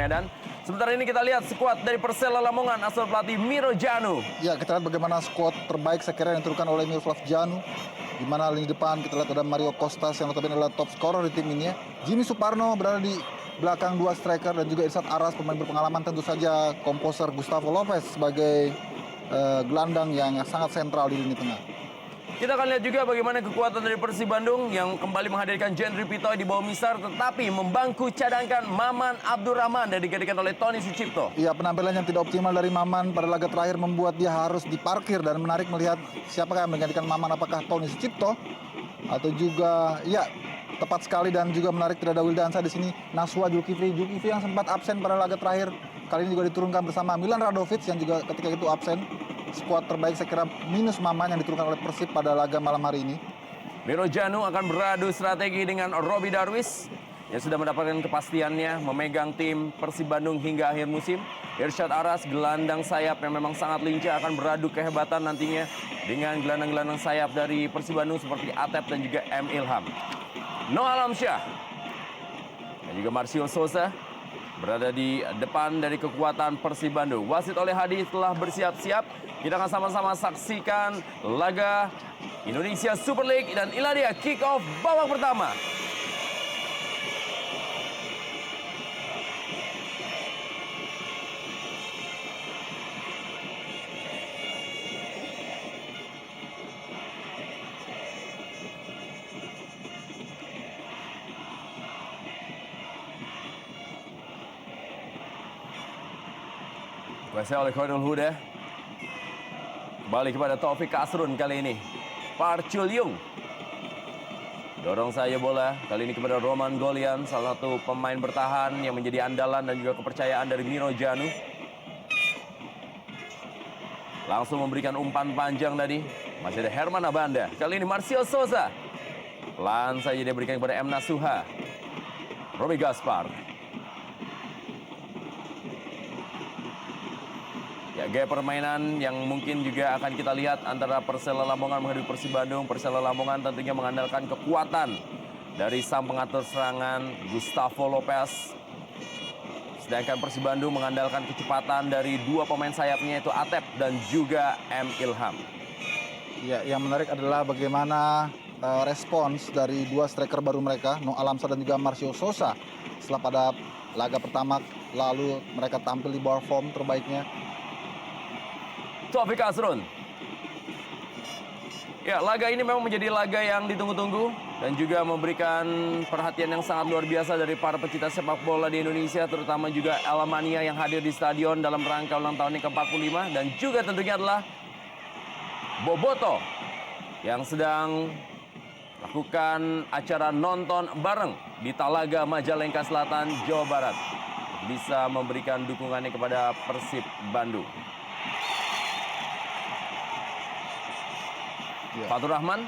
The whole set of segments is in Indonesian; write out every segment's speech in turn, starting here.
Medan. Sementara ini kita lihat skuad dari Persela Lamongan asal pelatih Miro Djanu. Ya, kita lihat bagaimana skuad terbaik saya kira yang diturunkan oleh Miroslav Djanu. Di mana lini depan kita lihat ada Mario Costas yang notabene adalah top scorer di tim ini ya. Jimmy Suparno berada di belakang dua striker dan juga Irsat Aras pemain berpengalaman, tentu saja komposer Gustavo Lopez sebagai gelandang yang sangat sentral di lini tengah. Kita akan lihat juga bagaimana kekuatan dari Persib Bandung yang kembali menghadirkan Jendri Pitoy di bawah Misar, tetapi membangku cadangkan Maman Abdurrahman dan digantikan oleh Tony Sucipto. Iya, penampilan yang tidak optimal dari Maman pada laga terakhir membuat dia harus diparkir, dan menarik melihat siapakah yang menggantikan Maman, apakah Tony Sucipto atau juga ya tepat sekali dan juga menarik tidak ada Wildansa di sini, Naswa Zulkifli yang sempat absen pada laga terakhir kali ini juga diturunkan bersama Milan Radovic yang juga ketika itu absen. Skuad terbaik saya kira minus Maman yang diturunkan oleh Persib pada laga malam hari ini. Miro Djanu akan beradu strategi dengan Robbie Darwis yang sudah mendapatkan kepastiannya memegang tim Persib Bandung hingga akhir musim. Irsyad Aras, gelandang sayap yang memang sangat lincah, akan beradu kehebatan nantinya dengan gelandang-gelandang sayap dari Persib Bandung seperti Atep dan juga M. Ilham. Noah Alamsyah dan juga Marcio Sosa berada di depan dari kekuatan Persib Bandung. Wasit oleh Hadi telah bersiap-siap. Kita akan sama-sama saksikan laga Indonesia Super League dan inilah dia kick off babak pertama. Kuasa oleh Khairul Huda. Kembali kepada Taufik Kasrun kali ini. Parchul Yung. Dorong saja bola. Kali ini kepada Roman Golian. Salah satu pemain bertahan yang menjadi andalan dan juga kepercayaan dari Miro Djanu. Langsung memberikan umpan panjang tadi. Masih ada Herman Abanda. Kali ini Marcio Sosa. Pelan saja dia berikan kepada M. Nasuha. Robi Gaspar. Ya, gaya permainan yang mungkin juga akan kita lihat antara Persela Lamongan menghadapi Persib Bandung. Persela Lamongan tentunya mengandalkan kekuatan dari sang pengatur serangan Gustavo Lopez. Sedangkan Persib Bandung mengandalkan kecepatan dari dua pemain sayapnya yaitu Atep dan juga M. Ilham. Ya, yang menarik adalah bagaimana respons dari dua striker baru mereka, Noah Alamsyah dan juga Marcio Sosa. Setelah pada laga pertama lalu mereka tampil di bawah form terbaiknya. Taufik Kasrun. Ya, laga ini memang menjadi laga yang ditunggu-tunggu dan juga memberikan perhatian yang sangat luar biasa dari para pecinta sepak bola di Indonesia, terutama juga Alamania yang hadir di stadion dalam rangka ulang tahun ke-45, dan juga tentunya adalah Boboto yang sedang lakukan acara nonton bareng di Talaga Majalengka Selatan, Jawa Barat, bisa memberikan dukungannya kepada Persib Bandung. Ya. Fatur Rahman.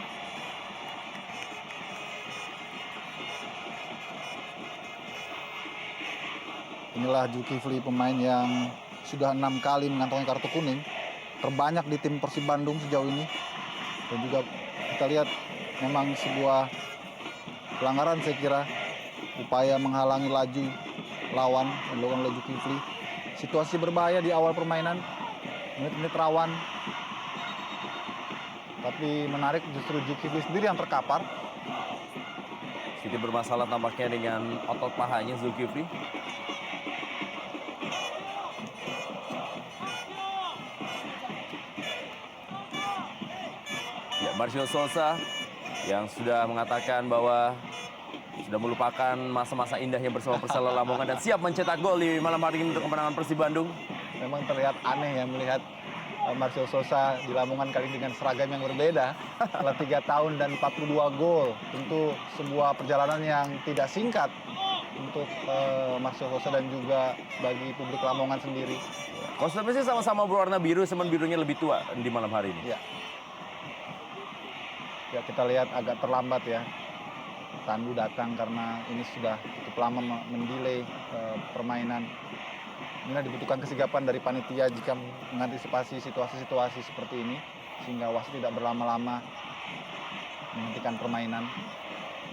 Inilah Zulkifli, pemain yang sudah 6 kali mengantongi kartu kuning, terbanyak di tim Persib Bandung sejauh ini. Dan juga kita lihat memang sebuah pelanggaran saya kira, upaya menghalangi laju lawan yang dilakukan oleh Zulkifli. Situasi berbahaya di awal permainan, menit-menit rawan. Tapi menarik justru Zulkifli sendiri yang terkapar. Sedikit bermasalah tampaknya dengan otot pahanya Zulkifli. Ya, Marcio Sosa yang sudah mengatakan bahwa sudah melupakan masa-masa indahnya bersama Persela Lamongan dan siap mencetak gol di malam hari ini untuk kemenangan Persib Bandung. Memang terlihat aneh ya melihat Marcio Sosa di Lamongan kali ini dengan seragam yang berbeda. Setelah 3 tahun dan 42 gol, tentu sebuah perjalanan yang tidak singkat untuk Marcio Sosa dan juga bagi publik Lamongan sendiri. Kostumnya sih sama-sama berwarna biru, cuman birunya lebih tua di malam hari ini. Ya, kita lihat agak terlambat ya. Tandu datang karena ini sudah cukup lama mendelay permainan. Inilah dibutuhkan kesigapan dari panitia jika mengantisipasi situasi-situasi seperti ini, sehingga wasit tidak berlama-lama menghentikan permainan.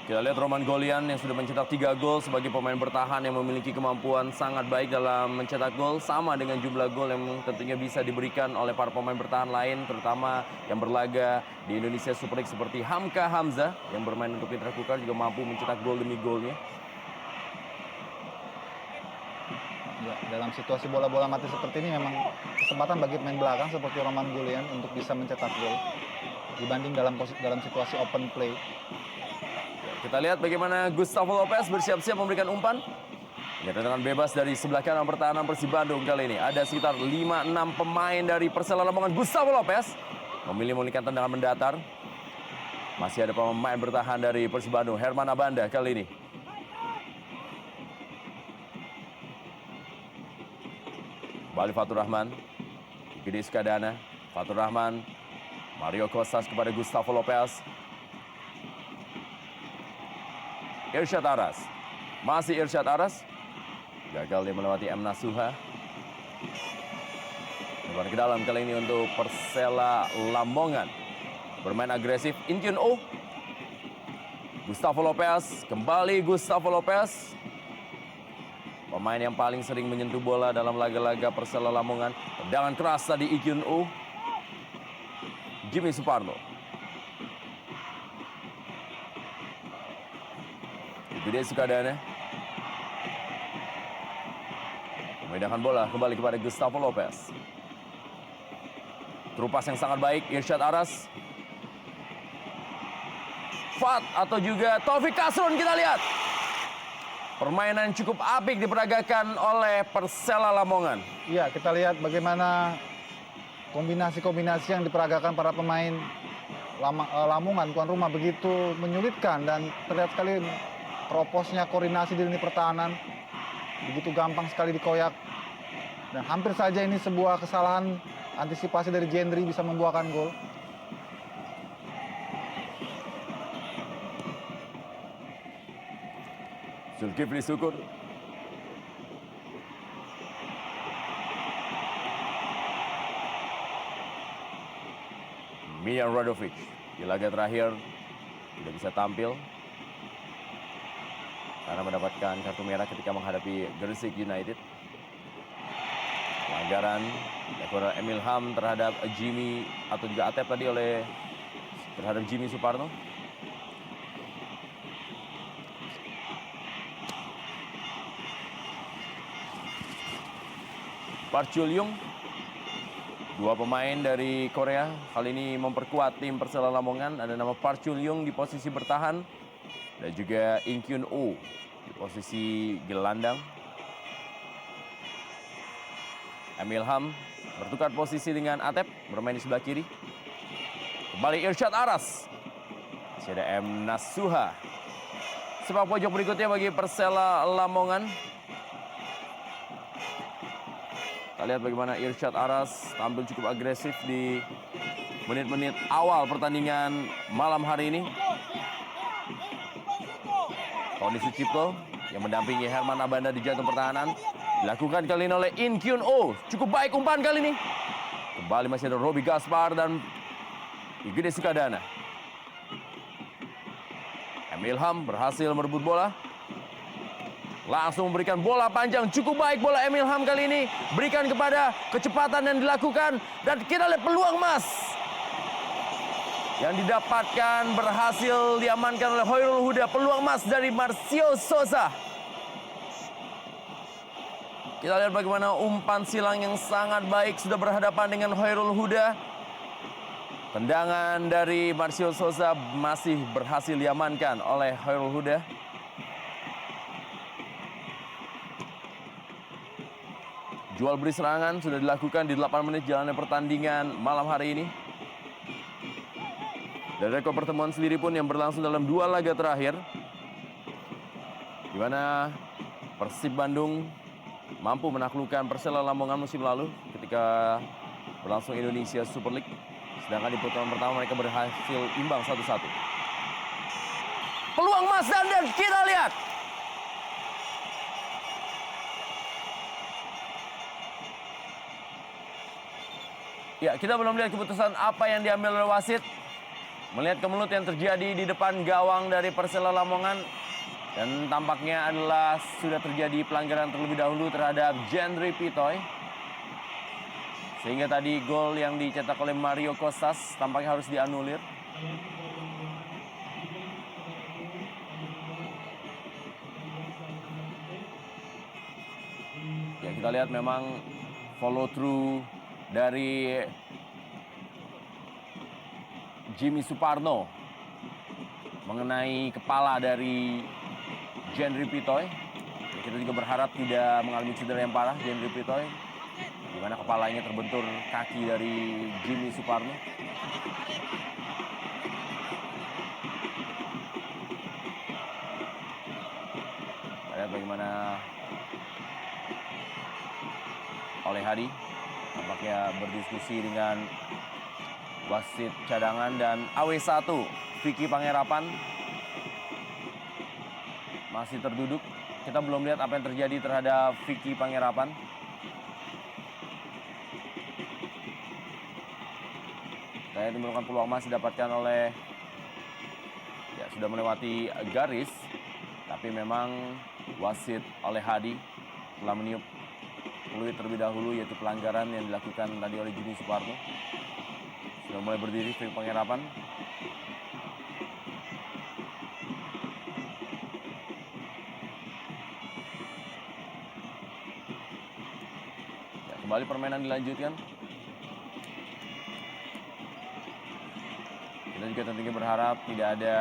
Kita lihat Roman Golian yang sudah mencetak 3 gol sebagai pemain bertahan yang memiliki kemampuan sangat baik dalam mencetak gol. Sama dengan jumlah gol yang tentunya bisa diberikan oleh para pemain bertahan lain, terutama yang berlaga di Indonesia Super League seperti Hamka Hamzah yang bermain untuk Mitra Kukar juga mampu mencetak gol demi golnya. Ya, dalam situasi bola-bola mati seperti ini memang kesempatan bagi pemain belakang seperti Roman Golian untuk bisa mencetak gol dibanding dalam situasi open play. Kita lihat bagaimana Gustavo Lopez bersiap-siap memberikan umpan. Ya, tendangan bebas dari sebelah kanan pertahanan Persib Bandung kali ini. Ada sekitar 5-6 pemain dari Persela Lamongan. Gustavo Lopez memilih memberikan tendangan mendatar. Masih ada pemain bertahan dari Persib Bandung. Herman Abanda kali ini. Kembali Fatur Rahman. Gede Sukadana. Fatur Rahman. Mario Kostas kepada Gustavo Lopez. Irsyad Aras. Masih Irsyad Aras. Gagal dia melewati M. Nasuha. Lebar ke dalam kali ini untuk Persela Lamongan. Bermain agresif. Inkyun Oh. Gustavo Lopez. Kembali Gustavo Lopez. Pemain yang paling sering menyentuh bola dalam laga-laga Persela Lamongan. Tendangan keras tadi Inkyun Oh. Jimmy Suparno. Gede Sukadana. Memindahkan bola kembali kepada Gustavo Lopez. Terupas yang sangat baik, Irsyad Aras. Fat atau juga Taufik Kasrun kita lihat. Permainan cukup apik diperagakan oleh Persela Lamongan. Iya, kita lihat bagaimana kombinasi-kombinasi yang diperagakan para pemain Lamongan tuan rumah begitu menyulitkan dan terlihat sekali keroposnya koordinasi di lini pertahanan. Begitu gampang sekali dikoyak. Dan hampir saja ini sebuah kesalahan antisipasi dari Jendri bisa membuahkan gol. Zulkifli Syukur. Mijan Radovic di laga terakhir tidak bisa tampil karena mendapatkan kartu merah ketika menghadapi Gresik United. Pelanggaran dilakukan Emil Ham terhadap Jimmy atau juga Atep tadi terhadap Jimmy Suparno. Park Chul-yung, 2 pemain dari Korea kali ini memperkuat tim Persela Lamongan. Ada nama Park Chul-yung di posisi bertahan dan juga Inkyun Oh di posisi gelandang. Emil Ham bertukar posisi dengan Atep bermain di sebelah kiri. Kembali Irsyad Aras. Masih ada M. Nasuha. Sepak pojok berikutnya bagi Persela Lamongan. Kita lihat bagaimana Irsyad Aras tampil cukup agresif di menit-menit awal pertandingan malam hari ini. Tony Sucipto yang mendampingi Herman Abanda di jantung pertahanan. Dilakukan kali ini oleh Inkyun Oh. Cukup baik umpan kali ini. Kembali masih ada Robi Gaspar dan Gede Sukadana. Emil Ham berhasil merebut bola. Langsung memberikan bola panjang. Cukup baik bola Emil Ham kali ini. Berikan kepada kecepatan yang dilakukan. Dan kita lihat peluang emas yang didapatkan berhasil diamankan oleh Hoirul Huda. Peluang emas dari Marcio Sosa. Kita lihat bagaimana umpan silang yang sangat baik sudah berhadapan dengan Hoirul Huda. Tendangan dari Marcio Sosa masih berhasil diamankan oleh Hoirul Huda. Jual beli serangan sudah dilakukan di 8 menit jalannya pertandingan malam hari ini. Dan rekor pertemuan sendiri pun yang berlangsung dalam 2 laga terakhir, di mana Persib Bandung mampu menaklukkan Persela Lamongan musim lalu ketika berlangsung Indonesia Super League. Sedangkan di pertemuan pertama mereka berhasil imbang 1-1. Peluang emas dan kita lihat. Ya, kita belum lihat keputusan apa yang diambil oleh wasit. Melihat kemelut yang terjadi di depan gawang dari Persela Lamongan. Dan tampaknya adalah sudah terjadi pelanggaran terlebih dahulu terhadap Jendri Pitoy. Sehingga tadi gol yang dicetak oleh Mario Kostas tampaknya harus dianulir. Ya, kita lihat memang follow through dari Jimmy Suparno mengenai kepala dari Jendri Pitoy. Kita juga berharap tidak mengalami cedera yang parah Jendri Pitoy, di mana kepalanya terbentur kaki dari Jimmy Suparno. Kita lihat bagaimana oleh Hadi tampaknya berdiskusi dengan wasit cadangan, dan AW1 Vicky Pangerapan masih terduduk. Kita belum lihat apa yang terjadi terhadap Vicky Pangerapan. Saya menemukan peluang emas didapatkan oleh, ya sudah melewati garis, tapi memang wasit oleh Hadi telah meniup peluit terlebih dahulu, yaitu pelanggaran yang dilakukan tadi oleh Jimmy Suparno. Sudah mulai berdiri Vicky Pangerapan. Ya, kembali permainan dilanjutkan. Kita juga tentunya berharap tidak ada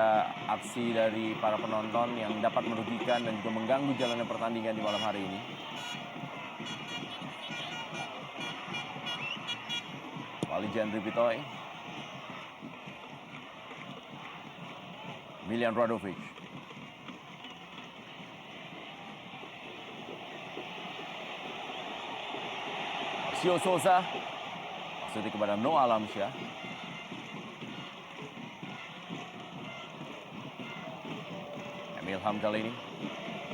aksi dari para penonton yang dapat merugikan dan juga mengganggu jalannya pertandingan di malam hari ini. Kembali Jendri Pitoy. Milian Radovic. Marcio Souza. Maksudnya kepada Noah Alamsyah. Emil Ham kali ini.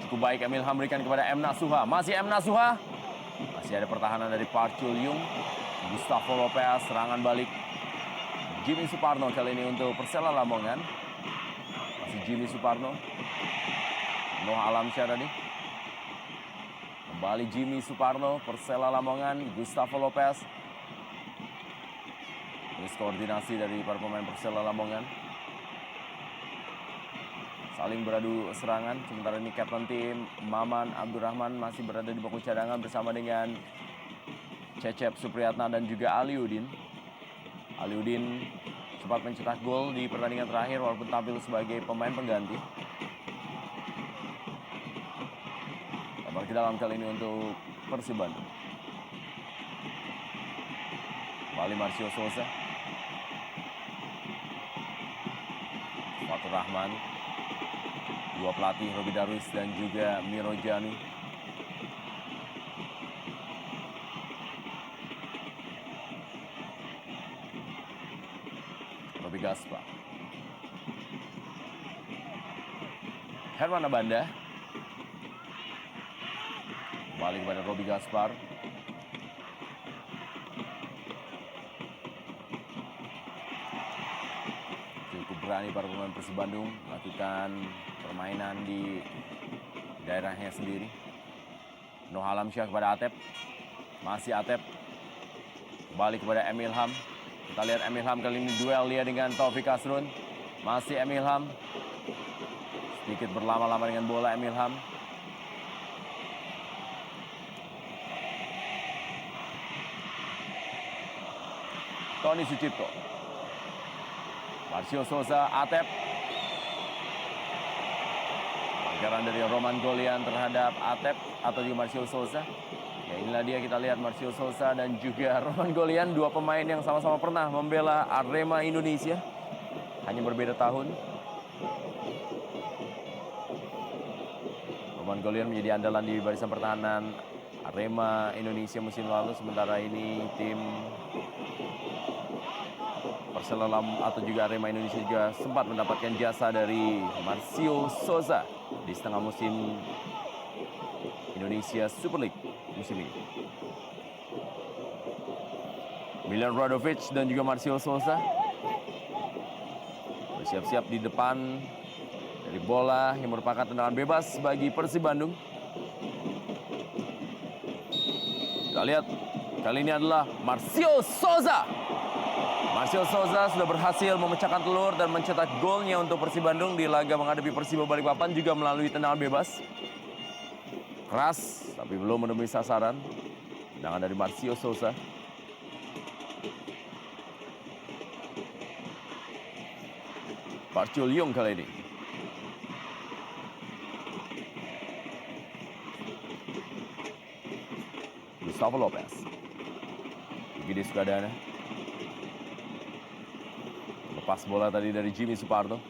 Cukup baik Emil Ham berikan kepada M. Nasuha. Masih M. Nasuha. Masih ada pertahanan dari Park Chul Yung. Gustavo Lopez, serangan balik Jimmy Suparno kali ini untuk Persela Lamongan. Masih Jimmy Suparno. Noah Alamsyah tadi. Kembali Jimmy Suparno, Persela Lamongan, Gustavo Lopez. Terus koordinasi dari para pemain Persela Lamongan. Saling beradu serangan. Sementara ini kapten tim Maman Abdurrahman masih berada di bangku cadangan bersama dengan Cecep Supriyatna dan juga Aliudin. Aliudin sempat mencetak gol di pertandingan terakhir walaupun tampil sebagai pemain pengganti. Lebar ke dalam kali ini untuk Persib Bandung. Kembali Marcio Souza. Fatur Rahman. Dua pelatih Robi Darwis dan juga Miro Janu. Robi Gaspar. Herman Abanda. Kembali kepada Robi Gaspar. Cukup berani para pemain Persib Bandung melakukan permainan di daerahnya sendiri. Noah Alamsyah kepada Atep. Masih Atep. Kembali kepada Emil Ham. Kita lihat Emil Ham kali ini duel dia dengan Taufik Asrun. Masih Emil Ham. Sedikit berlama-lama dengan bola Emil Ham. Tony Sucipto. Marcio Souza, Atep. Pelanggaran dari Roman Golian terhadap Atep atau juga Marcio Souza. Ya, inilah dia, kita lihat Marcio Souza dan juga Roman Golian, dua pemain yang sama-sama pernah membela Arema Indonesia. Hanya berbeda tahun. Roman Golian menjadi andalan di barisan pertahanan Arema Indonesia musim lalu, sementara ini tim Persela atau juga Arema Indonesia juga sempat mendapatkan jasa dari Marcio Souza di setengah musim Indonesia Super League musim ini. Milian Radovic dan juga Marcio Souza. Siap-siap di depan dari bola yang merupakan tendangan bebas bagi Persib Bandung. Kita lihat, kali ini adalah Marcio Souza. Marcio Souza sudah berhasil memecahkan telur dan mencetak golnya untuk Persib Bandung di laga menghadapi Persiba Balikpapan juga melalui tendangan bebas. Keras, tapi belum menemui sasaran. Tendangan dari Marcio Souza. Park Chul-yong kali ini. Gustavo Lopez. Gede Sukadana. Lepas bola tadi dari Jimmy Suparto.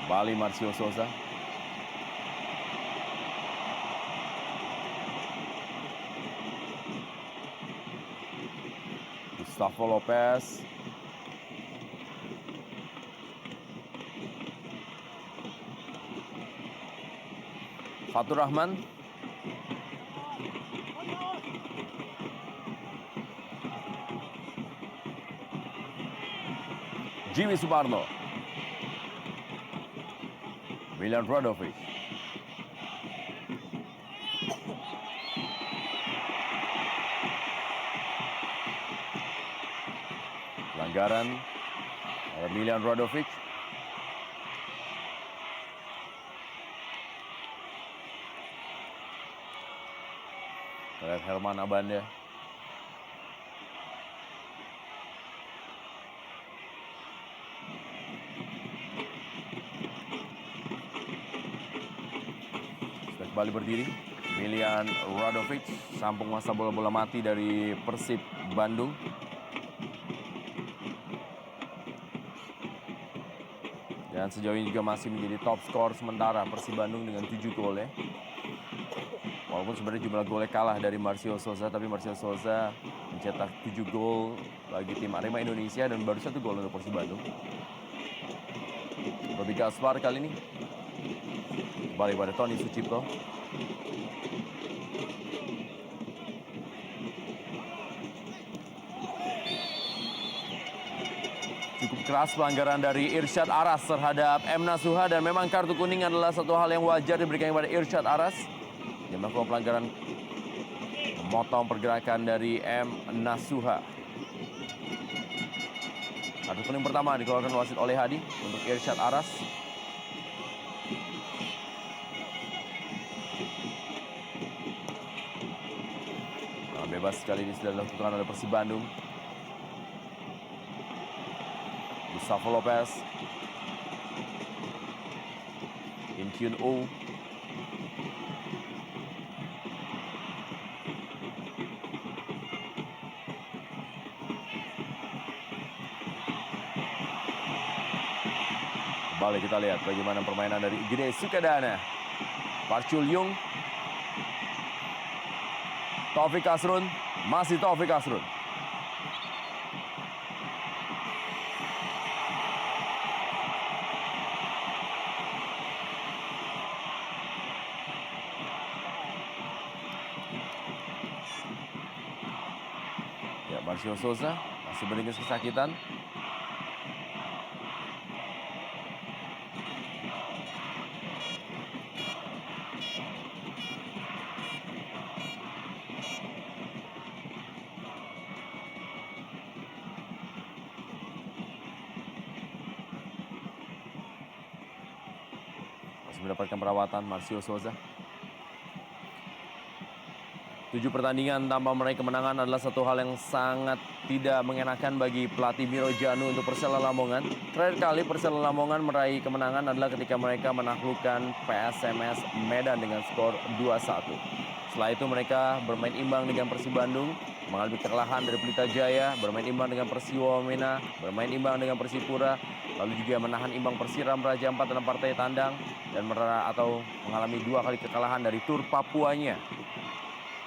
Kembali Marcio Souza. Gustavo Lopez. Fatur Rahman. Jimmy Suparno. Milan Radovic. Pelanggaran Milan Radovic. Lihat Herman Abanda. Sudah kembali berdiri. Milan Radovic, sampung masa bola-bola mati dari Persib Bandung. Dan sejauh ini juga masih menjadi top skor sementara Persib Bandung dengan 7 gol ya. Walaupun sebenarnya jumlah golnya kalah dari Marcio Souza, tapi Marcio Souza mencetak 7 gol bagi tim Arema Indonesia dan baru 1 gol untuk Persib Bandung. Robi Gaspar kali ini kembali pada Tony Sucipto. Cukup keras pelanggaran dari Irsyad Aras terhadap M. Nasuha dan memang kartu kuning adalah satu hal yang wajar diberikan kepada Irsyad Aras. Yang melakukan pelanggaran memotong pergerakan dari M. Nasuha. Kartu kuning pertama dikeluarkan wasit oleh Hadi untuk Irsyad Aras. Nah, bebas kali ini sudah dilakukan oleh Persib Bandung. Gustavo Lopez. In Kyun Oh. Kembali kita lihat bagaimana permainan dari Gede Sukadana. Park Chul-yong. Taufik Asrun. Masih Taufik Asrun. Ya, Marcio Souza masih beringas kesakitan. Mendapatkan perawatan Marcio Souza. 7 pertandingan tanpa meraih kemenangan adalah satu hal yang sangat tidak mengenakan bagi pelatih Miro Djanu untuk Persela Lamongan. Terakhir kali Persela Lamongan meraih kemenangan adalah ketika mereka menaklukkan PSMS Medan dengan skor 2-1. Setelah itu mereka bermain imbang dengan Persib Bandung, mengalami kekalahan dari Pelita Jaya, bermain imbang dengan Persiwa Wamena, bermain imbang dengan Persipura, lalu juga menahan imbang Persiram Raja 4 dalam partai tandang, dan mengalami 2 kali kekalahan dari Tur Papuanya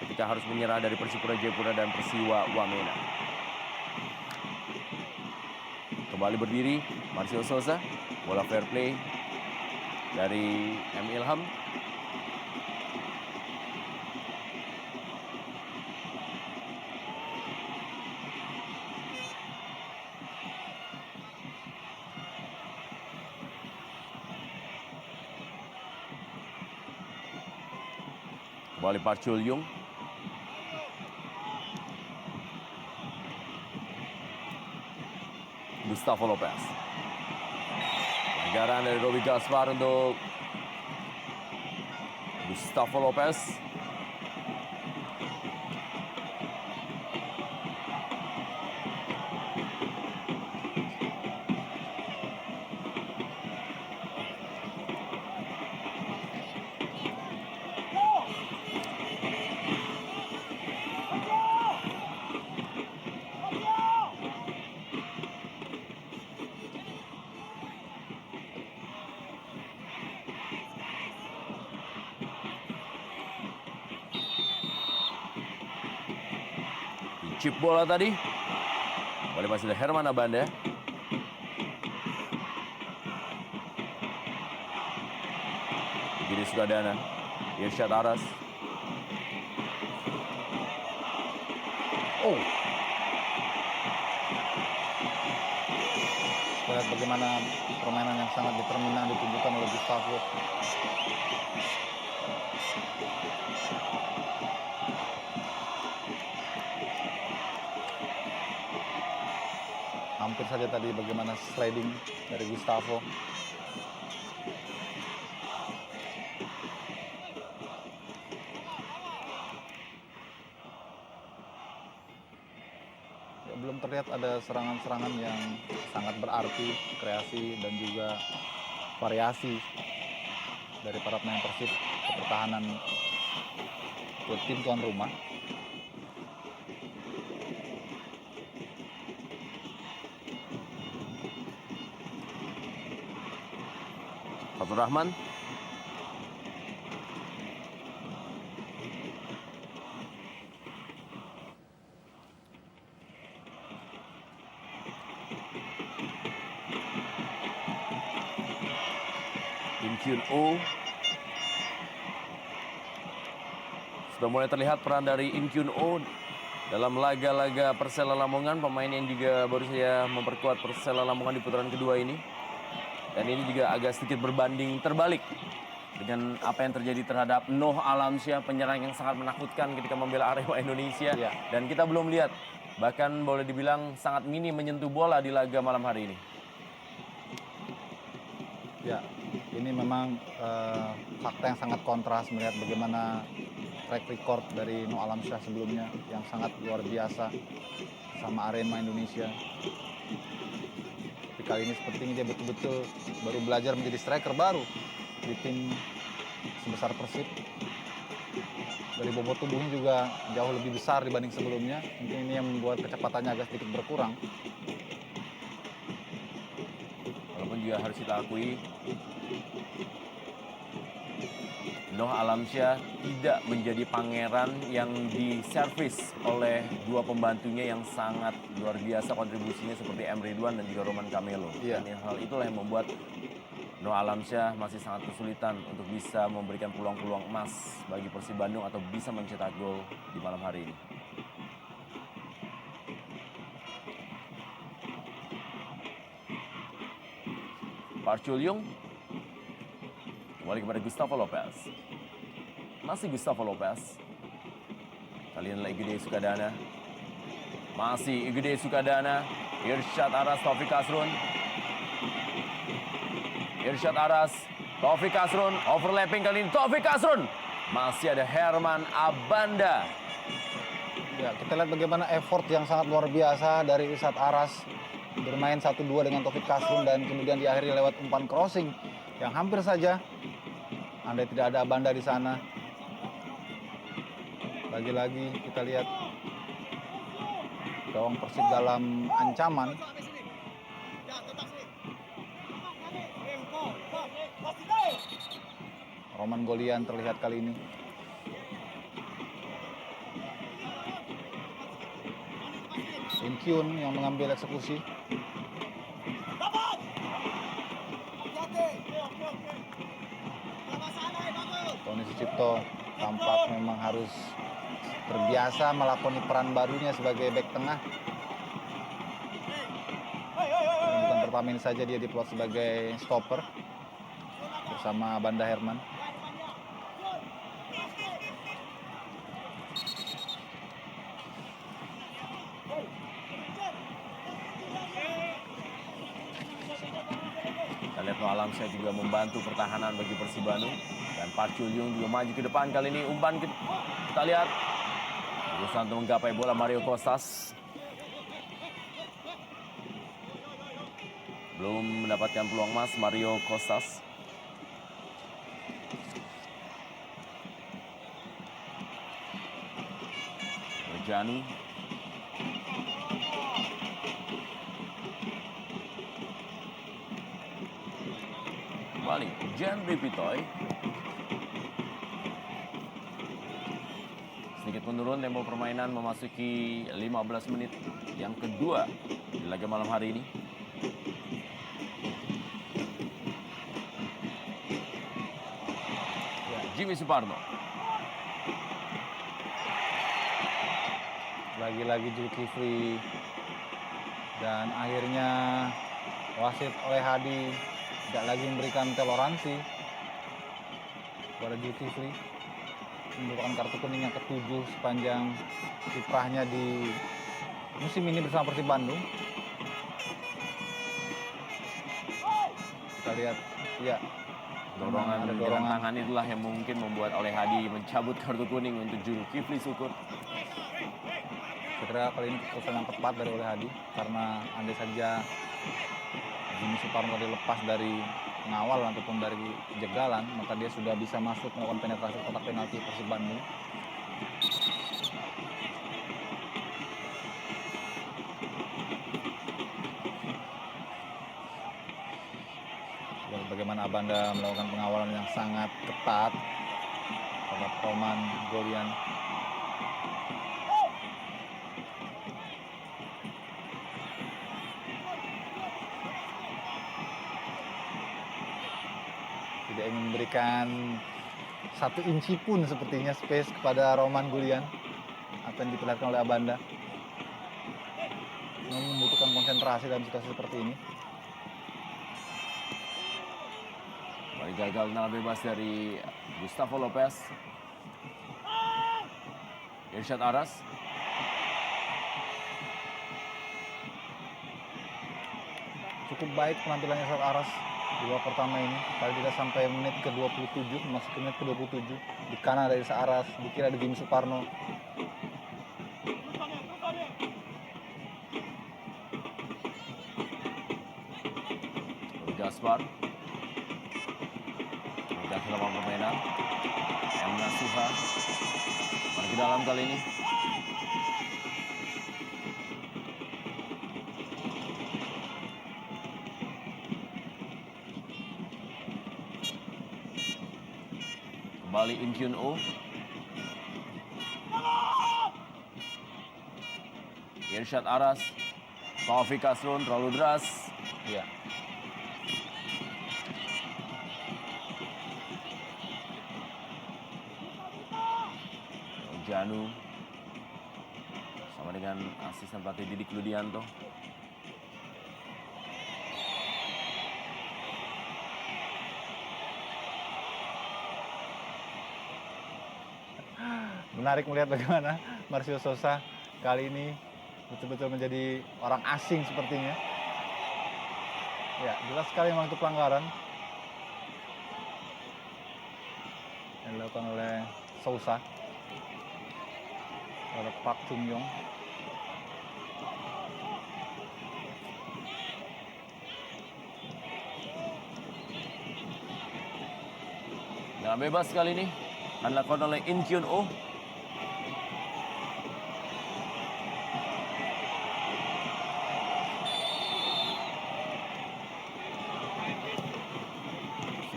ketika harus menyerah dari Persipura Jayapura dan Persiwa Wamena. Kembali berdiri Marcio Souza, bola fair play dari M. Ilham. Kembali Park Chul-yung. Gustavo Lopez. Pelanggaran dari Robi Gaspar untuk Gustavo Lopez. Chip bola tadi. Kembali masih ada Herman Abanda. Giri Sukadana. Irsyad Aras. Oh. Lihat bagaimana permainan yang sangat determinan ditunjukkan oleh Gustavo. Hampir saja tadi bagaimana sliding dari Gustavo. Ya, belum terlihat ada serangan-serangan yang sangat berarti, kreasi dan juga variasi dari para pemain Persib ke pertahanan ke tim tuan rumah. Fatur Rahman. Im Kyun-oh. Sudah mulai terlihat peran dari Im Kyun-oh dalam laga-laga Persela Lamongan, pemain yang juga baru saja memperkuat Persela Lamongan di putaran kedua ini. Dan ini juga agak sedikit berbanding terbalik dengan apa yang terjadi terhadap Noh Alamsyah, penyerang yang sangat menakutkan ketika membela Arema Indonesia. Ya. Dan kita belum lihat, bahkan boleh dibilang sangat minim menyentuh bola di laga malam hari ini. Ya, ini memang fakta yang sangat kontras melihat bagaimana track record dari Noh Alamsyah sebelumnya yang sangat luar biasa sama Arema Indonesia. Tapi kali ini sepertinya dia betul-betul baru belajar menjadi striker baru di tim sebesar Persib. Dari bobot tubuhnya juga jauh lebih besar dibanding sebelumnya. Mungkin ini yang membuat kecepatannya agak sedikit berkurang. Walaupun juga harus kita akui, Noh Alamsyah tidak menjadi pangeran yang diservis oleh dua pembantunya yang sangat luar biasa kontribusinya seperti M. Ridwan dan juga Roman Camelo. Iya. Dan hal itulah yang membuat Noh Alamsyah masih sangat kesulitan untuk bisa memberikan peluang-peluang emas bagi Persib Bandung atau bisa mencetak gol di malam hari ini. Park Chul-yung kembali kepada Gustavo Lopez. Masih Gustavo Lopez. Kali ini Igede Sukadana. Masih Igede Sukadana. Irsyad Aras, Taufik Kasrun. Irsyad Aras, Taufik Kasrun. Overlapping kali ini Taufik Kasrun. Masih ada Herman Abanda. Ya, kita lihat bagaimana effort yang sangat luar biasa dari Irsyad Aras bermain 1-2 dengan Taufik Kasrun dan kemudian diakhiri lewat umpan crossing yang hampir saja andai tidak ada Abanda di sana. Lagi-lagi kita lihat gawang Persib dalam ancaman. Roman Golian terlihat kali ini. Im Kyun yang mengambil eksekusi. Tony Sucipto tampak memang harus terbiasa melakoni peran barunya sebagai bek tengah. Dan bukan pertama ini saja dia diplot sebagai stopper bersama Banda Herman. Kita lihat Noah Alamsyah juga membantu pertahanan bagi Persib Bandung. Dan Park Chulyung juga maju ke depan. Kali ini umpan kita lihat. Berusaha untuk menggapai bola Mario Kostas. Belum mendapatkan peluang emas Mario Kostas. Janu. Kembali Jendri Pitoy. Sedikit menurun tempo permainan memasuki 15 menit yang kedua di laga malam hari ini. Jimmy Suparno. Lagi-lagi Zulkifli. Dan akhirnya wasit oleh Hadi tidak lagi memberikan toleransi kepada Zulkifli. Merupakan kartu kuning yang ke-7 sepanjang kiprahnya di musim ini bersama Persib Bandung. Kita lihat, ya, Dorongan ada dengan tangan itulah yang mungkin membuat oleh Hadi mencabut kartu kuning untuk Zulkifli Syukur. Saya kira kali ini keputusan yang tepat dari oleh Hadi, karena andai saja Jimmy Suparno dilepas dari pengawal ataupun dari jegalan, maka dia sudah bisa masuk melakukan penetrasi kotak penalti Persib Bandung. Bagaimana Abanda melakukan pengawalan yang sangat ketat terhadap Roman Golian. Tidak ingin memberikan 1 inci pun sepertinya space kepada Roman Golian. Apa yang diperlihatkan oleh Abanda. Membutuhkan konsentrasi dalam situasi seperti ini. Gagal tendangan bebas dari Gustavo Lopez. Irsyad Aras. Cukup baik penampilan Irsyad Aras di babak pertama ini. Paling tidak sampai menit ke-27, masuk ke menit ke-27. Di kanan ada Irsyad Aras, di kiri ada Jimmy Suparno. Gaspar. Dalam permainan M. Nasuha pergi dalam kali ini. Kembali In Kyun Oh. Irsyad Aras. Taufik Kasrun terlalu deras. Ya. Janu sama dengan asisten pelatih Didik Ludianto. Menarik melihat bagaimana Marcio Sosa kali ini betul-betul menjadi orang asing sepertinya. Ya, jelas sekali memang itu pelanggaran yang dilakukan oleh Sosa oleh Park Chung-yong. Dengan bebas kali ini akan dilakukan oleh In Kyun Oh.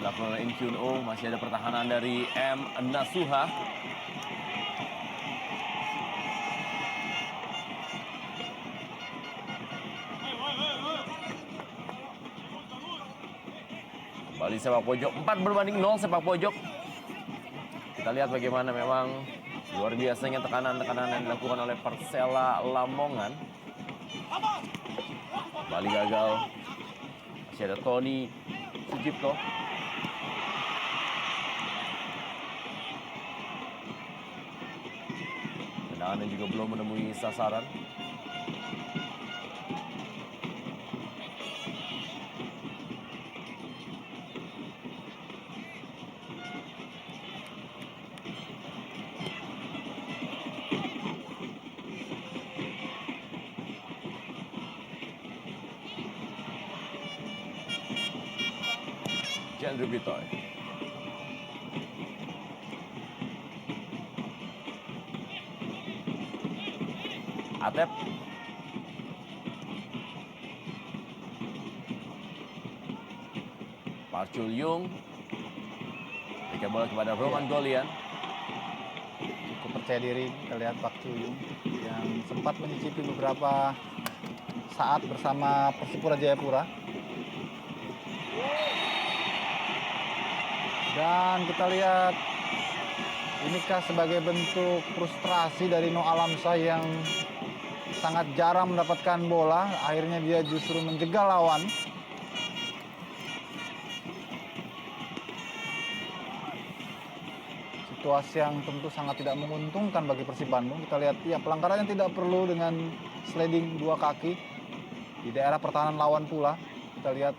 Dilakukan oleh In Kyun Oh. Masih ada pertahanan dari M. Nasuha. Kembali sepak pojok, 4-0 sepak pojok. Kita lihat bagaimana memang luar biasanya tekanan-tekanan yang dilakukan oleh Persela Lamongan. Kembali gagal. Masih ada Tony Sucipto. Tendangan yang juga belum menemui sasaran. Andrew Bitoy. Atep. Park Chul Yung. Berikan bola kepada Roman Golian. Cukup percaya diri kita lihat Pak Chuyung yang sempat menyicipi beberapa saat bersama Persipura Jayapura. Dan kita lihat inikah sebagai bentuk frustrasi dari No Alamsyah yang sangat jarang mendapatkan bola, akhirnya dia justru menjegal lawan. Situasi yang tentu sangat tidak menguntungkan bagi Persib Bandung. Kita lihat ya pelanggaran yang tidak perlu dengan sliding 2 kaki di daerah pertahanan lawan pula. Kita lihat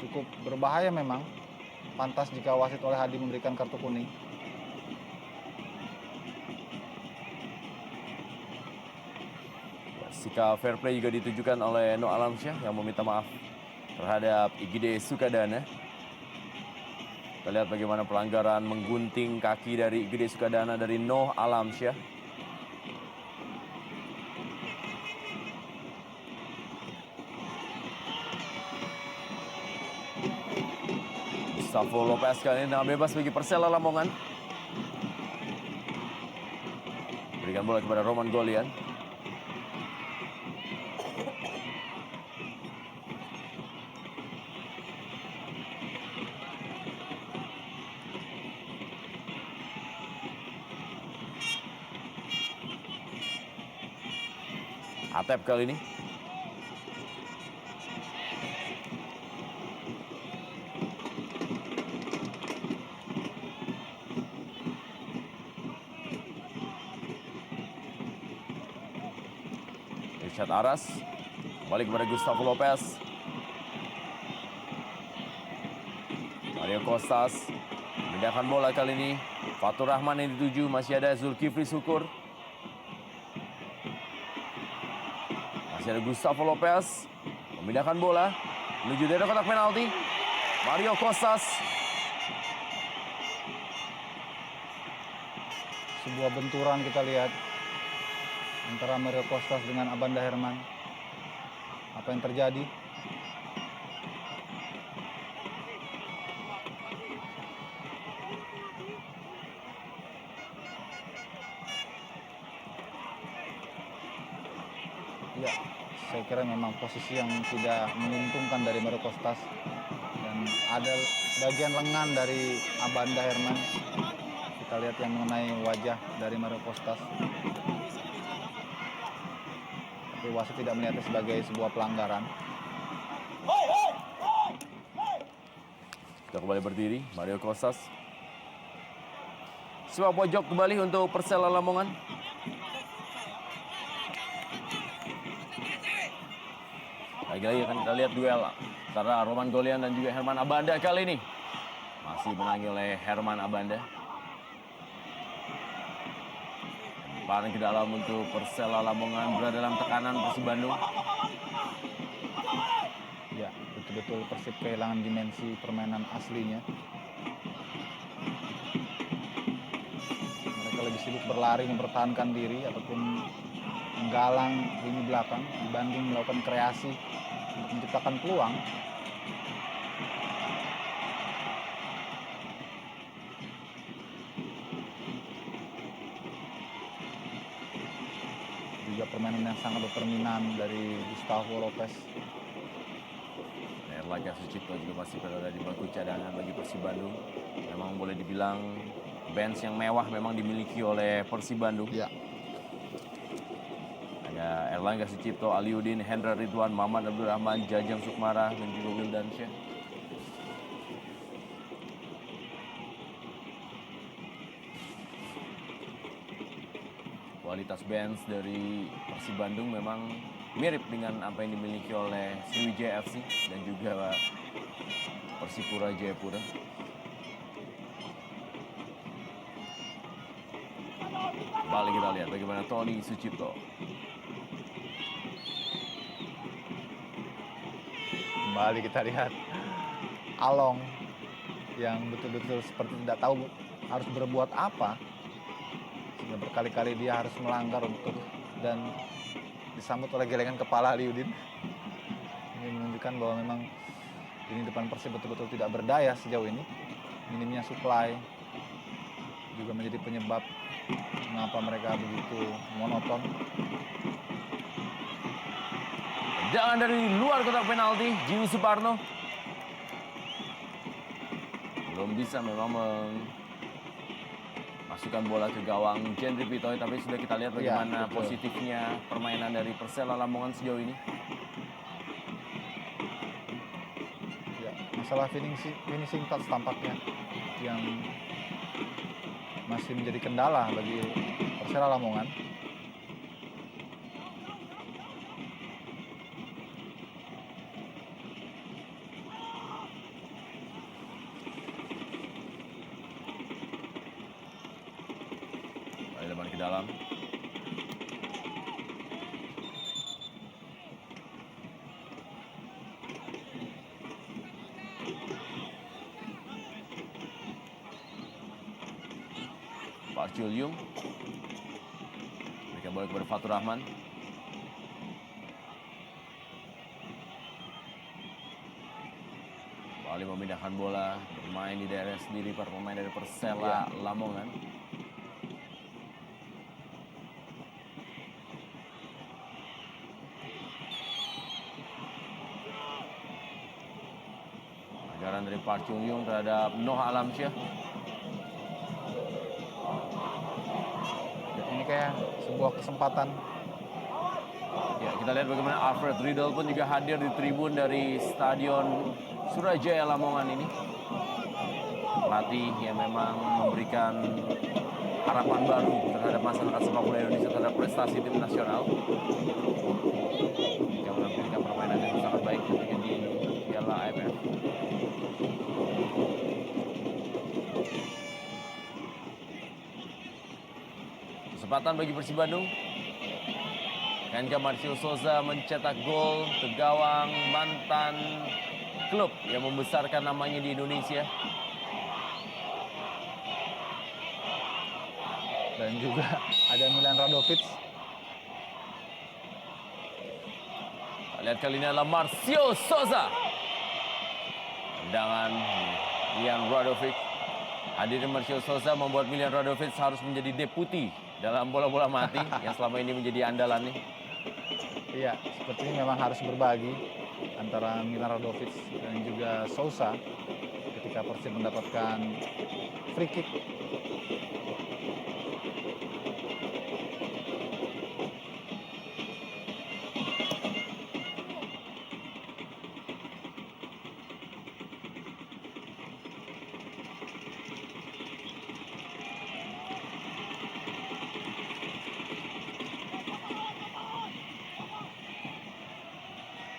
cukup berbahaya memang. Pantas jika wasit oleh Hadi memberikan kartu kuning. Sikap fair play juga ditujukan oleh No Alamsyah yang meminta maaf terhadap Igede Sukadana. Kita lihat bagaimana pelanggaran menggunting kaki dari Igede Sukadana dari No Alamsyah. Gustavo Lopez kali ini tendangan bebas bagi Persela Lamongan. Berikan bola kepada Roman Golian. Atep kali ini. Irsyad Aras. Kembali kepada Gustavo Lopez. Mario Kostas. Memindahkan bola kali ini. Fatur Rahman yang dituju. Masih ada Zulkifli Syukur. Masih ada Gustavo Lopez. Memindahkan bola. Menuju daerah kotak penalti. Mario Kostas. Sebuah benturan kita lihat antara Mario Kostas dengan Abanda Herman. Apa yang terjadi? Ya, saya kira memang posisi yang tidak menguntungkan dari Mario Kostas. Dan ada bagian lengan dari Abanda Herman. Kita lihat yang mengenai wajah dari Mario Kostas. Tapi wasit tidak melihatnya sebagai sebuah pelanggaran. Kita kembali berdiri, Mario Kostas. Sebuah pojok kembali untuk Persela Lamongan. Lagi-lagi akan kita lihat duel antara Roman Golian dan juga Herman Abanda kali ini. Masih menangi oleh Herman Abanda. Lemparan ke dalam untuk Persela Lamongan berada dalam tekanan Persib Bandung. Ya, betul-betul Persib kehilangan dimensi permainan aslinya. Mereka lebih sibuk berlari mempertahankan diri ataupun menggalang lini belakang dibanding melakukan kreasi untuk menciptakan peluang. Juga permainan yang sangat determinan dari Gustavo Lopez. Erlangga Sucipto juga masih berada di bangku cadangan bagi Persib Bandung. Memang boleh dibilang bench yang mewah memang dimiliki oleh Persib Bandung. Ya. Ada Erlangga Sucipto, Aliudin, Hendra Ridwan, Maman Abdurrahman, Jajang Sukmara, dan juga Wildansyah. Kualitas bench dari Persib Bandung memang mirip dengan apa yang dimiliki oleh Sriwijaya FC dan juga Persipura Jayapura. Kembali kita lihat bagaimana Tony Sucipto. Kembali kita lihat Along yang betul-betul seperti tidak tahu harus berbuat apa, sehingga berkali-kali dia harus melanggar dan disambut oleh gelengan kepala Aliudin. Ini menunjukkan bahwa memang ini depan Persib betul-betul tidak berdaya sejauh ini. Minimnya supply juga menjadi penyebab mengapa mereka begitu monoton. Tendangan dari luar kotak penalti, Jimmy Suparno. Belum bisa memang memasukkan bola ke gawang Jendri Pitoy, tapi sudah kita lihat bagaimana positifnya permainan dari Persela Lamongan sejauh ini. Ya, masalah finishing touch tampaknya yang masih menjadi kendala bagi Persela Lamongan. Lebar ke dalam. Pak Julium. Berikan bola kepada Fatur Rahman. Kembali memindahkan bola, bermain di daerah sendiri para pemain dari Persela Lamongan. Pelanggaran dari Park Chung Yung terhadap Noah Alamsyah. Ini kayak sebuah kesempatan. Ya, kita lihat bagaimana Alfred Riedel pun juga hadir di tribun dari Stadion Surajaya Lamongan ini. Pelatih yang memang memberikan harapan baru terhadap masyarakat sepak bola Indonesia terhadap prestasi tim nasional. Yang menampilkan permainan yang sangat baik ketika di Piala AFF. Kesempatan bagi Persib Bandung. Kenga Marcio Souza mencetak gol ke gawang mantan klub yang membesarkan namanya di Indonesia. Dan juga ada Milan Radovic. Lihat kali ini adalah Marcio Souza. Tendangan Milian Radovic. Hadirnya Marcio Souza membuat Milian Radovic harus menjadi deputi dalam bola-bola mati yang selama ini menjadi andalannya. Iya, sepertinya memang harus berbagi antara Milan Radovic dan juga Souza ketika Persib mendapatkan free kick.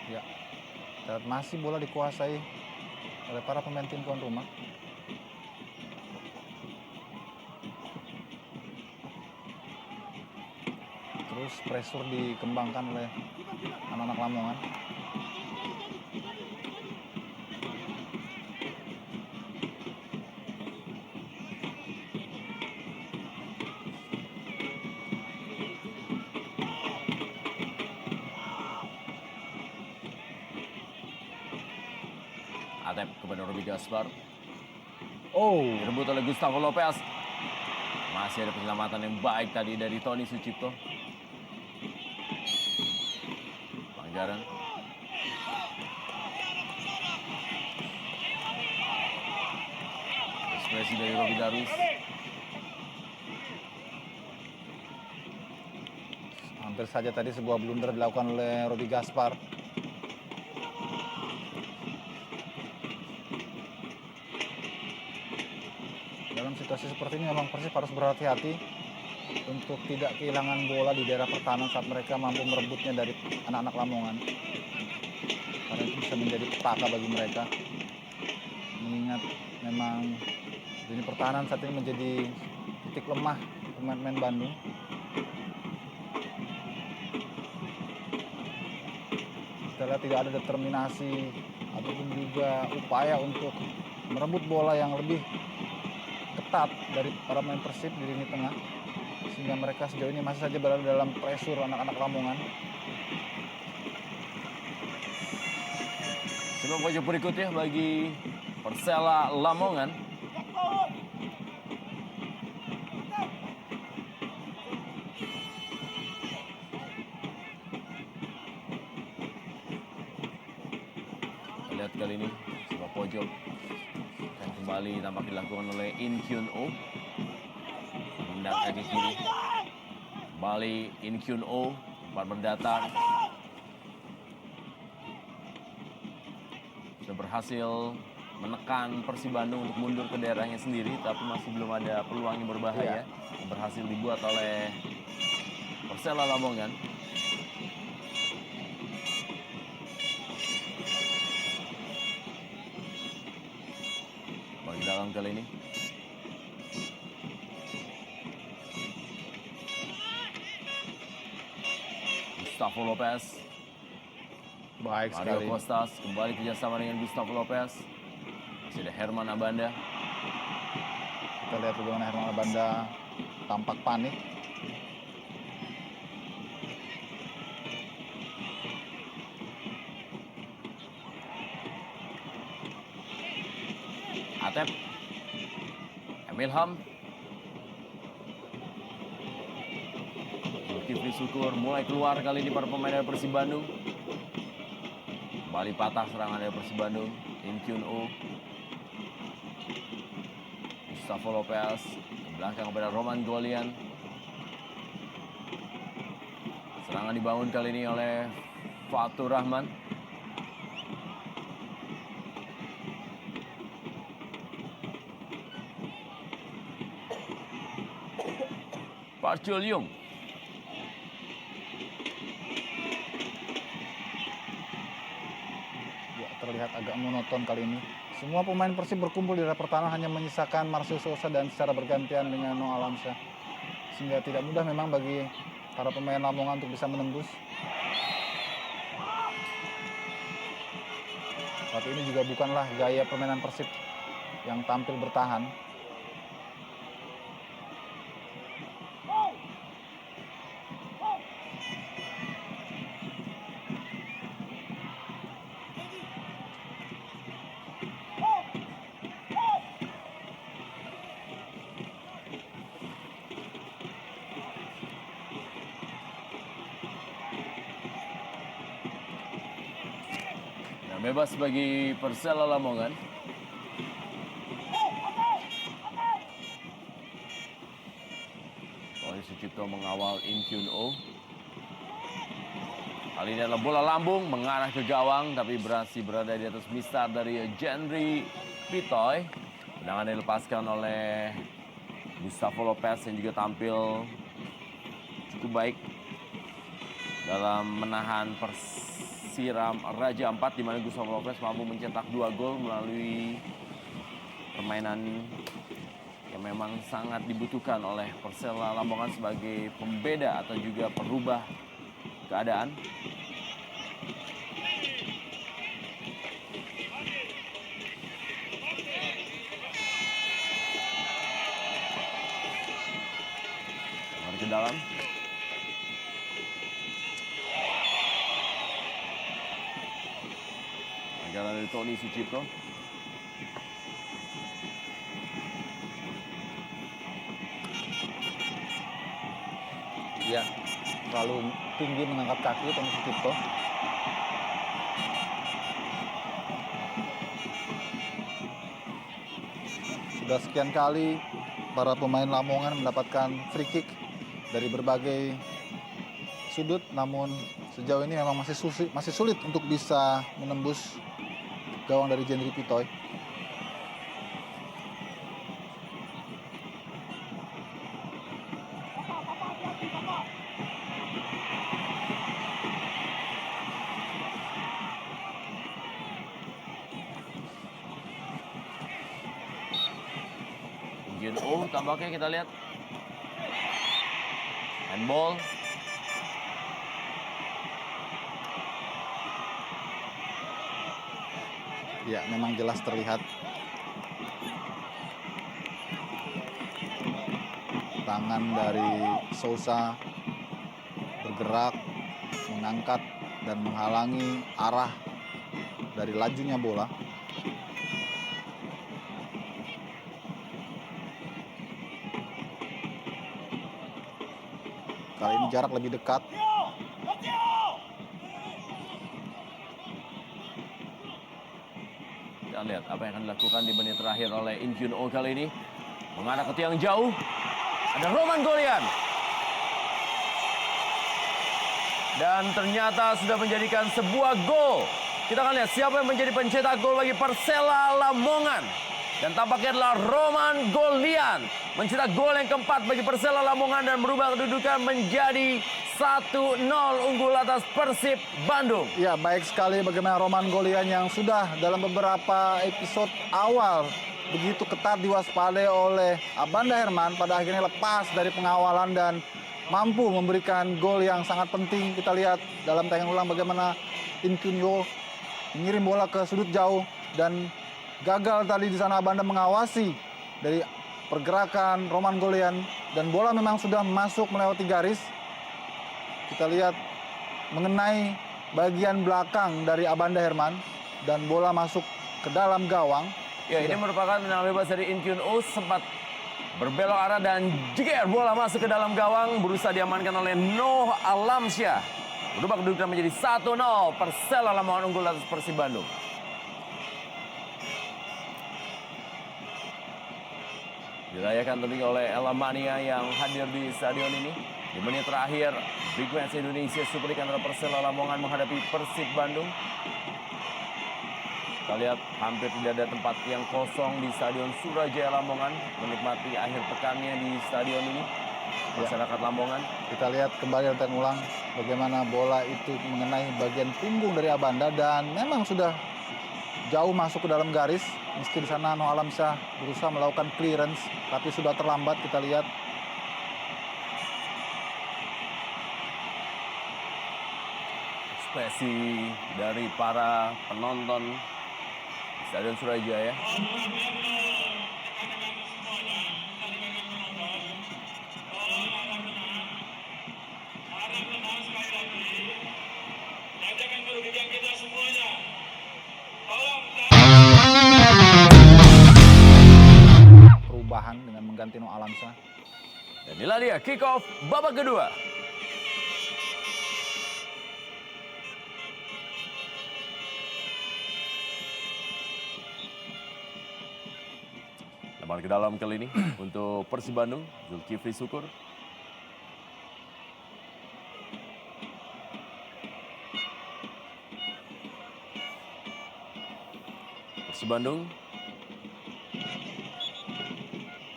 Ya, masih bola dikuasai oleh para pemain tim tuan rumah. Terus pressure dikembangkan oleh anak-anak Lamongan. Atep kepada Robi Gaspar. Oh, Direbut oleh Gustavo Lopez. Masih ada penyelamatan yang baik tadi dari Tony Sucipto. Pelanggaran. Ekspresi dari Robi Darwis. hampir saja tadi sebuah blunder dilakukan oleh Robi Gaspar. Dalam situasi seperti ini memang Persib harus berhati-hati untuk tidak kehilangan bola di daerah pertahanan saat mereka mampu merebutnya dari anak-anak Lamongan. Karena itu bisa menjadi petaka bagi mereka. Mengingat memang ini pertahanan saat ini menjadi titik lemah pemain-pemain Bandung. Kita lihat tidak ada determinasi ataupun juga upaya untuk merebut bola yang lebih ketat dari para pemain Persib di lini tengah, sehingga mereka sejauh ini masih saja berada dalam pressure anak-anak Lamongan. Sebelum pojok berikutnya bagi Persela Lamongan. Lihat kali ini sebuah pojok akan kembali tampak dilakukan oleh In Kyun Oh. Menendang kaki kiri. Kembali In Kyun Oh, sempat berdatang. Sudah berhasil menekan Persib Bandung untuk mundur ke daerahnya sendiri, tapi masih belum ada peluang yang berbahaya. Berhasil dibuat oleh Persela Lamongan. Bagi dalam kali ini. Gustavo Lopez. Baik Mario sekali. Costas kembali kerjasama dengan Gustavo Lopez. Masih ada Herman Abanda. Kita lihat bagaimana Herman Abanda tampak panik. Atep. Emil Ham. Zulkifli Syukur mulai keluar kali ini para pemain dari Persib Bandung. Kembali patah serangan dari Persib Bandung. In Kyun Oh. Gustavo Lopez ke belakang kepada Roman Golian. Serangan dibangun kali ini oleh Fatur Rahman. Park Jul-young. Ya, terlihat agak monoton kali ini. Semua pemain Persib berkumpul di area pertahanan, hanya menyisakan Marcel Sosa dan secara bergantian dengan Noah Alamsyah. Sehingga tidak mudah memang bagi para pemain Lamongan untuk bisa menembus. Tapi ini juga bukanlah gaya permainan Persib yang tampil bertahan. Bebas bagi Persela Lamongan. Tony Sucipto mengawal In Kyun Oh. Kali ini adalah bola lambung mengarah ke gawang, tapi berhasil berada di atas mistar dari Jendri Pitoy. Tendangan dilepaskan oleh Gustavo Lopez yang juga tampil cukup baik dalam menahan Persiram Raja 4, di mana Gustavo Lopez mampu mencetak 2 gol melalui permainan yang memang sangat dibutuhkan oleh Persela Lamongan sebagai pembeda atau juga perubah keadaan. Mari ke dalam. Jalan dari Tony Sucipto. Ya, terlalu tinggi mengangkat kaki Tony Sucipto. Sudah sekian kali para pemain Lamongan mendapatkan free kick dari berbagai sudut, namun sejauh ini memang masih sulit untuk bisa menembus gawang dari Jendri Pitoy. Oh, tampaknya kita lihat handball. Ya, memang jelas terlihat Tangan dari Sousa bergerak, mengangkat dan menghalangi arah dari lajunya bola. Kali ini jarak lebih dekat. Kita lihat apa yang akan dilakukan di menit terakhir oleh In Kyun Oh kali ini. Mengarah ke tiang jauh. Ada Roman Golian. Dan ternyata sudah menjadikan sebuah gol. Kita akan lihat siapa yang menjadi pencetak gol bagi Persela Lamongan. Dan tampaknya adalah Roman Golian. Mencetak gol yang keempat bagi Persela Lamongan dan merubah kedudukan menjadi 1-0 unggul atas Persib Bandung. Ya, baik sekali bagaimana Roman Golian yang sudah dalam beberapa episode awal begitu ketat diwaspadai oleh Abanda Herman, pada akhirnya lepas dari pengawalan dan mampu memberikan gol yang sangat penting. Kita lihat dalam tayangan ulang bagaimana In Kyun Oh mengirim bola ke sudut jauh dan gagal tadi di sana Abanda mengawasi dari pergerakan Roman Golian dan bola memang sudah masuk melewati garis. Kita lihat mengenai bagian belakang dari Abanda Herman dan bola masuk ke dalam gawang. Ya, ini merupakan tendangan bebas dari In Kyun Oh, sempat berbelok arah dan jeger bola masuk ke dalam gawang, berusaha diamankan oleh Noh Alamsyah. Berubah kedudukan menjadi 1-0, Persela Lamongan unggul atas Persib Bandung. Dirayakan tentunya oleh Elamania yang hadir di stadion ini. Di menit terakhir, Big Match Indonesia Super League antara Persela Lamongan menghadapi Persib Bandung. Kita lihat hampir tidak ada tempat yang kosong di Stadion Surajaya Lamongan menikmati akhir pekannya di stadion ini. Masyarakat Lamongan. Kita lihat kembali dan ulang bagaimana bola itu mengenai bagian punggung dari Abanda dan memang sudah jauh masuk ke dalam garis. Meski di sana Noh Alamsyah berusaha melakukan clearance, tapi sudah terlambat. Kita lihat. Ekspresi dari para penonton Stadion Surajaya. Perubahan dengan mengganti Noh Alamsyah. Dan inilah dia kick off babak kedua. Lebar ke dalam kali ini untuk Persib Bandung, Zulkifli Syukur. Persib Bandung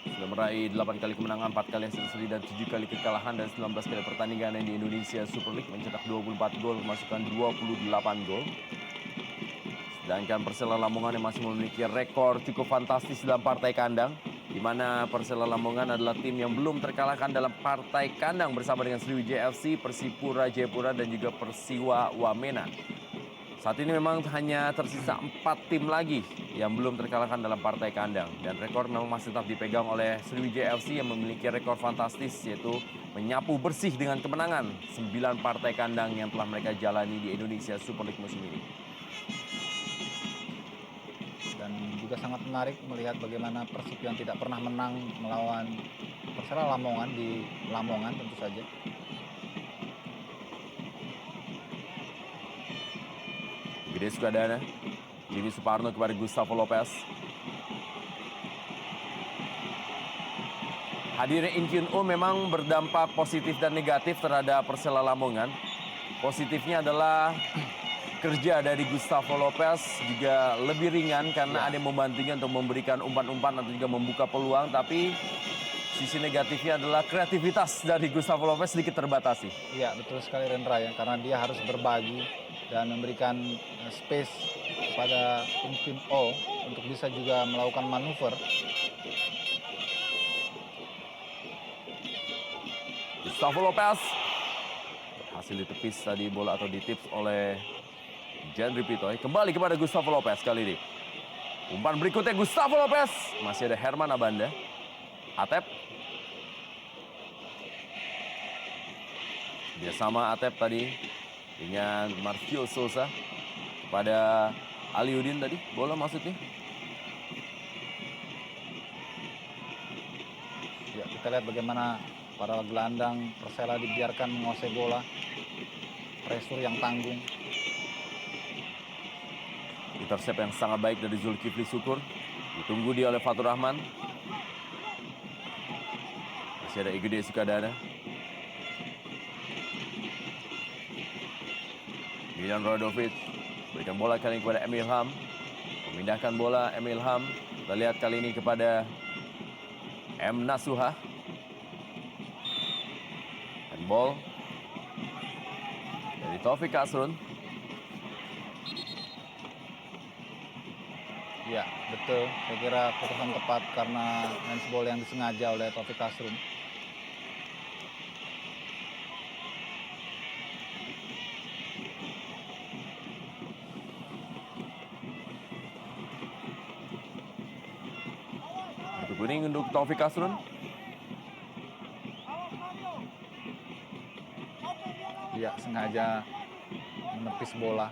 sudah meraih 8 kali kemenangan, 4 kali hasil seri dan 7 kali kekalahan dan 19 kali pertandingan di Indonesia Super League, mencetak 24 gol, memasukkan 28 gol. Sedangkan Persela Lamongan yang masih memiliki rekor cukup fantastis dalam partai kandang, di mana Persela Lamongan adalah tim yang belum terkalahkan dalam partai kandang bersama dengan Sriwijaya FC, Persipura Jayapura dan juga Persiwa Wamena. Saat ini memang hanya tersisa 4 tim lagi yang belum terkalahkan dalam partai kandang. Dan rekor memang masih tetap dipegang oleh Sriwijaya FC yang memiliki rekor fantastis, yaitu menyapu bersih dengan kemenangan 9 partai kandang yang telah mereka jalani di Indonesia Super League musim ini. Dan juga sangat menarik melihat bagaimana Persib yang tidak pernah menang melawan Persela Lamongan di Lamongan tentu saja. Gede Sukadana, Jimmy Suparno kepada Gustavo Lopez. Hadirnya In Kyun Oh memang berdampak positif dan negatif terhadap Persela Lamongan. Positifnya adalah kerja dari Gustavo Lopez juga lebih ringan karena ada yang membantunya untuk memberikan umpan-umpan atau juga membuka peluang. Tapi sisi negatifnya adalah kreativitas dari Gustavo Lopez sedikit terbatasi. Iya, betul sekali Rendra ya, karena dia harus berbagi dan memberikan space kepada In Kyun Oh untuk bisa juga melakukan manuver. Gustavo Lopez berhasil ditepis tadi bola atau ditips oleh Jandri Pitoy. Kembali kepada Gustavo Lopez kali ini. Umpan berikutnya Gustavo Lopez. Masih ada Herman Abanda. Atep. Kerjasama Atep tadi dengan Marcio Sosa kepada Aliudin tadi, bola maksudnya. Ya, kita lihat bagaimana para gelandang Persela dibiarkan menguasai bola. Pressure yang tanggung. Intercept yang sangat baik dari Zulkifli Syukur. Ditunggu dia oleh Fatur Rahman. Masih ada Igede Sukadana. Milan Radovic berikan bola kali ini kepada Emil Ham. Memindahkan bola Emil Ham. Kita lihat kali ini kepada M. Nasuha. Handball dari Taufik Kasrun. Ya, betul. Saya kira putusan tepat karena handsball yang disengaja oleh Taufik Kasrun. Kartu kuning untuk Taufik Kasrun. Ya, sengaja menepis bola.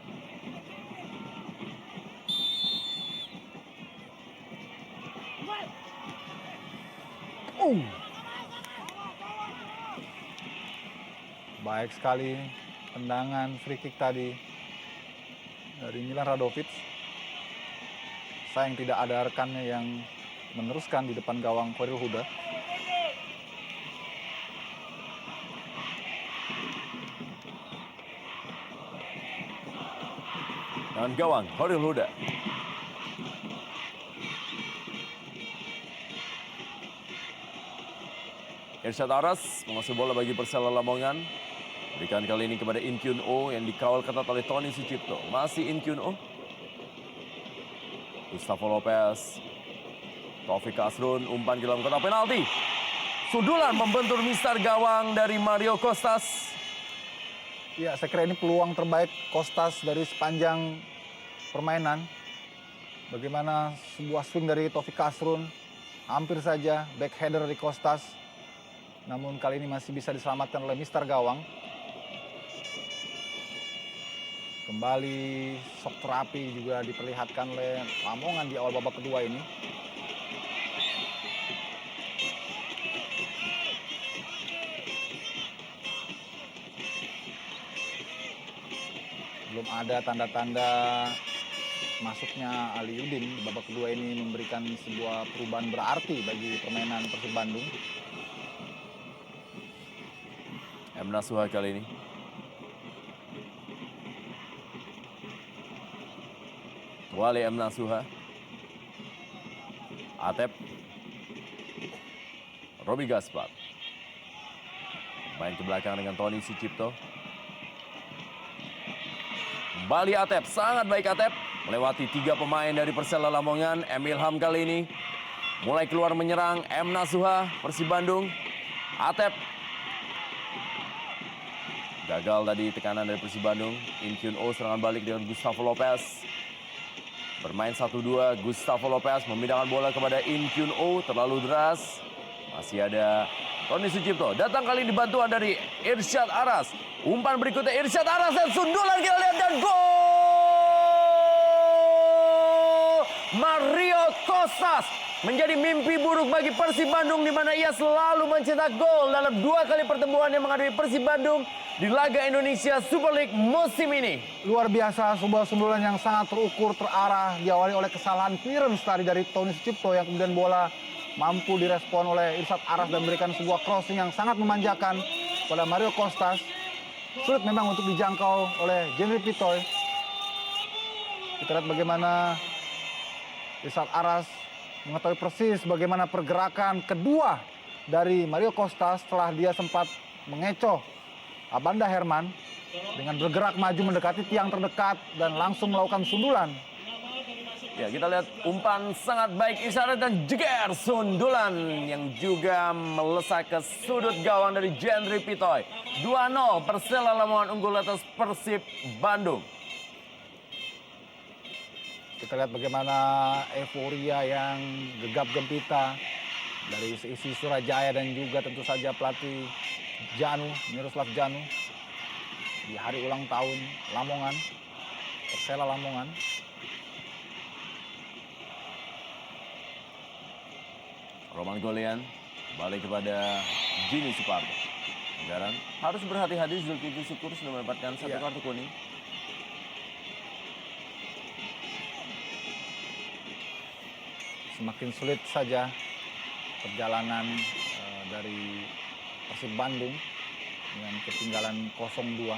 Baik sekali tendangan free kick tadi dari Milan Radovic. Sayang tidak ada rekannya yang meneruskan di depan gawang Khairul Huda. Dan gawang Khairul Huda. Irsyad Aras menguasai bola bagi Persela Lamongan. Berikan kali ini kepada In Kyun Oh yang dikawal ketat oleh Tony Sucipto. Masih In Kyun Oh. Gustavo Lopez. Taufik Kasrun umpan ke dalam kotak penalti. Sundulan membentur mister gawang dari Mario Costas. Ya, saya kira ini peluang terbaik Costas dari sepanjang permainan. Bagaimana sebuah swing dari Taufik Kasrun. Hampir saja back header dari Costas. Namun kali ini masih bisa diselamatkan oleh mister gawang. Kembali shock terapi juga diperlihatkan oleh Lamongan di awal babak kedua ini. Belum ada tanda-tanda masuknya Aliudin di babak kedua ini memberikan sebuah perubahan berarti bagi permainan Persib Bandung. M. Nasuha kali ini. Wali M. Nasuha. Atep. Robi Gaspar. Main ke belakang dengan Tony Sucipto. Kembali Atep, sangat baik Atep. Melewati 3 pemain dari Persela Lamongan. Emil Ham kali ini mulai keluar menyerang. M. Nasuha, Persib Bandung. Atep. Gagal tadi tekanan dari Persib Bandung. In Kyun Oh serangan balik dengan Gustavo Lopez. Bermain 1-2, Gustavo Lopez memindahkan bola kepada In Kyun Oh. Terlalu deras. Masih ada Tony Sucipto. Datang kali dibantuan dari Irsyad Aras. Umpan berikutnya Irsyad Aras dan sundulan kita lihat dan gol! Mario Costas menjadi mimpi buruk bagi Persib Bandung di mana ia selalu mencetak gol dalam 2 kali pertemuan yang menghadapi Persib Bandung di laga Indonesia Super League musim ini. Luar biasa, sebuah sundulan yang sangat terukur, terarah, diawali oleh kesalahan clearance tadi dari Tony Sucipto yang kemudian bola mampu direspon oleh Irsyad Aras dan memberikan sebuah crossing yang sangat memanjakan pada Mario Costas. Sulit memang untuk dijangkau oleh Jenry Pitoy. Kita lihat bagaimana Irsyad Aras mengetahui persis bagaimana pergerakan kedua dari Mario Costas setelah dia sempat mengecoh Abanda Herman dengan bergerak maju mendekati tiang terdekat dan langsung melakukan sundulan. Ya, kita lihat umpan sangat baik isyarat dan jeger sundulan yang juga melesak ke sudut gawang dari Jenry Pitoy. 2-0 Persela Lamongan unggul atas Persib Bandung. Kita lihat bagaimana euforia yang gegap gempita dari isi Surajaya dan juga tentu saja pelatih Janu, Miroslav Janu di hari ulang tahun Lamongan, Persela Lamongan. Roman Golian balik kepada Jimmy Suparno. Anggaran harus berhati-hati, Zulkifli Syukur sudah mendapatkan satu kartu kuning. Semakin sulit saja perjalanan dari Persib Bandung dengan ketinggalan 0-2.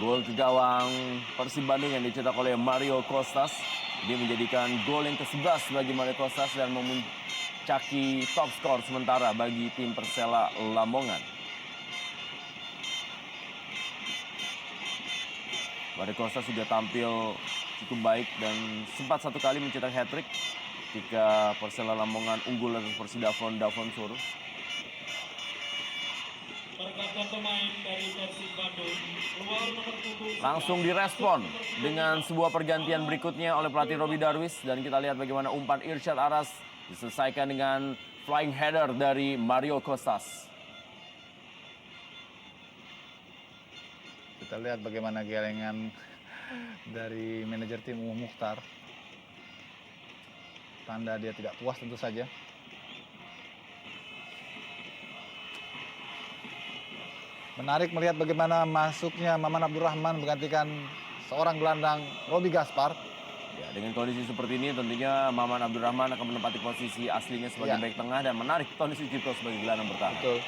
Gol ke gawang Persib Bandung yang dicetak oleh Mario Kostas. Dia menjadikan gol yang ke-11 bagi Mario Kostas dan memuncaki top skor sementara bagi tim Persela Lamongan. Mario Kostas juga tampil cukup baik dan sempat satu kali mencetak hat-trick ketika Persela Lamongan unggul atas Persidafon Davon Soro. Pergabungan pemain dari Persib Bandung keluar nomor punggung Langsung direspon dengan sebuah pergantian berikutnya oleh pelatih Robi Darwis, dan kita lihat bagaimana umpan Irsyad Aras diselesaikan dengan flying header dari Mario Kostas. Kita lihat bagaimana gelengan dari manajer tim Umum Mukhtar. Tanda dia tidak puas tentu saja. Menarik melihat bagaimana masuknya Maman Abdurrahman menggantikan seorang gelandang Robi Gaspar. Ya, dengan kondisi seperti ini tentunya Maman Abdurrahman akan menempati posisi aslinya sebagai bek tengah dan menarik Tony Sucipto sebagai gelandang bertahan. Betul.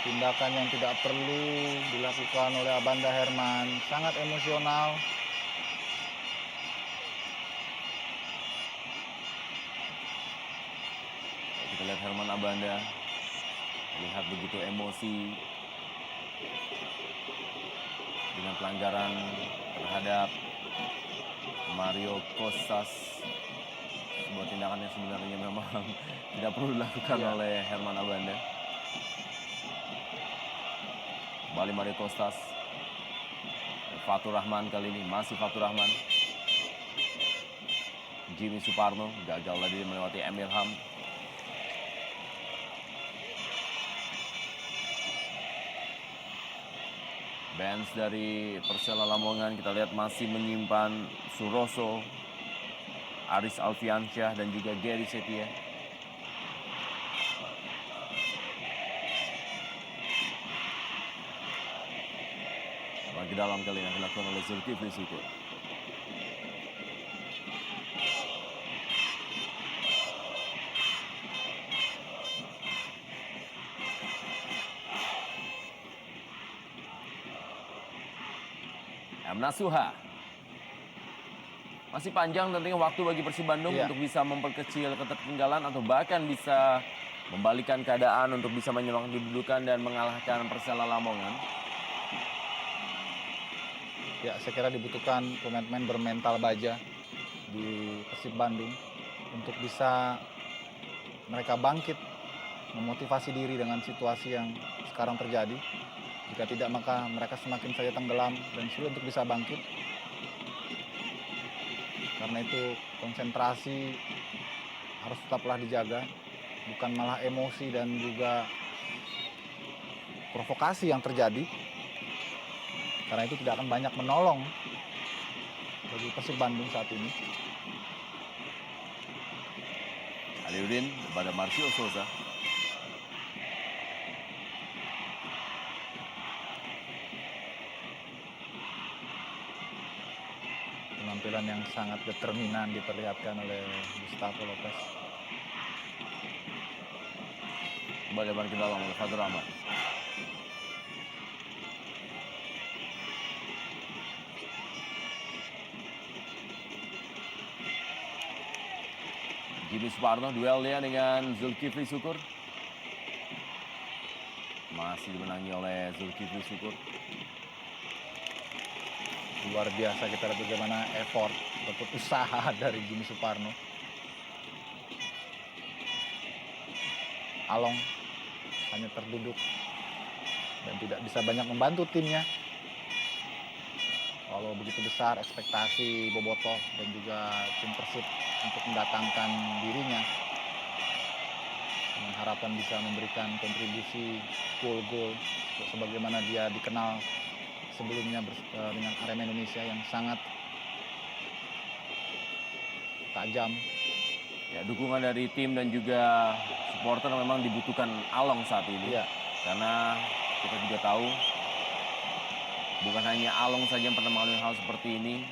Tindakan yang tidak perlu dilakukan oleh Abanda Herman, sangat emosional. Kita lihat Herman Abanda lihat begitu emosi dengan pelanggaran terhadap Mario Kostas. Sebuah tindakan yang sebenarnya memang tidak perlu dilakukan oleh Herman Abanda. Kembali Mario Kostas. Fatur Rahman kali ini, masih Fatur Rahman. Jimmy Suparno gagal lagi melewati Emil Ham. Bench dari Persela Lamongan kita lihat masih menyimpan Suroso, Aris Alfiansyah dan juga Gary Setia. Bagi dalam kali ini dilakukan oleh Zulkifli Syukur. Nasuha. Masih panjang tentunya waktu bagi Persib Bandung untuk bisa memperkecil ketertinggalan atau bahkan bisa membalikan keadaan untuk bisa menyelamatkan kedudukan dan mengalahkan Persela Lamongan. Ya, saya kira dibutuhkan pemain-pemain bermental baja di Persib Bandung untuk bisa mereka bangkit, memotivasi diri dengan situasi yang sekarang terjadi. Jika tidak, maka mereka semakin saja tenggelam dan sulit untuk bisa bangkit. Karena itu konsentrasi harus tetaplah dijaga, bukan malah emosi dan juga provokasi yang terjadi. Karena itu tidak akan banyak menolong bagi Persib Bandung saat ini. Aliudin kepada Marcio Souza. Penampilan yang sangat determinan diperlihatkan oleh Gustavo Lopez. Kembali ke dalam oleh Fatur Rahman. Jimmy Suparno duelnya dengan Zulkifli Syukur. Masih dimenangi oleh Zulkifli Syukur. Luar biasa kita lihat bagaimana effort ataupun usaha dari Jimmy Suparno. Along hanya terduduk dan tidak bisa banyak membantu timnya. Walau begitu besar ekspektasi Bobotoh dan juga tim Persib untuk mendatangkan dirinya dengan harapan bisa memberikan kontribusi gol-gol sebagaimana dia dikenal sebelumnya dengan Arema Indonesia yang sangat tajam. Ya, dukungan dari tim dan juga supporter memang dibutuhkan Along saat ini. Iya. Karena kita juga tahu bukan hanya Along saja yang pernah mengalami hal seperti ini.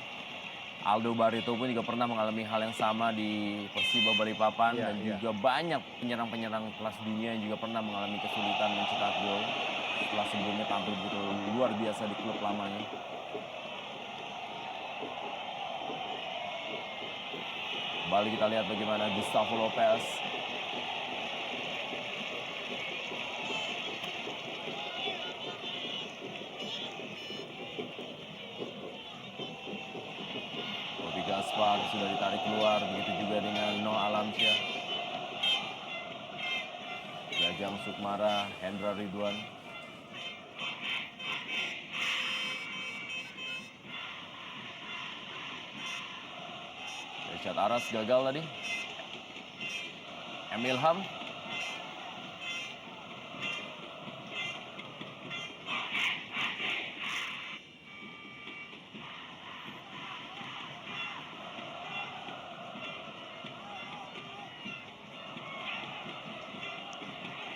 Aldo Barito pun juga pernah mengalami hal yang sama di Persiba Balikpapan. Iya, Dan iya. juga banyak penyerang-penyerang kelas dunia yang juga pernah mengalami kesulitan mencetak gol setelah sebelumnya tampil begitu luar biasa di klub lamanya. Kembali kita lihat bagaimana Gustavo Lopez. Robi Gaspar sudah ditarik keluar, begitu juga dengan Noah Alamsyah. Jajang Sukmara, Hendra Ridwan. Irsyad Aras gagal tadi. Emil Ham.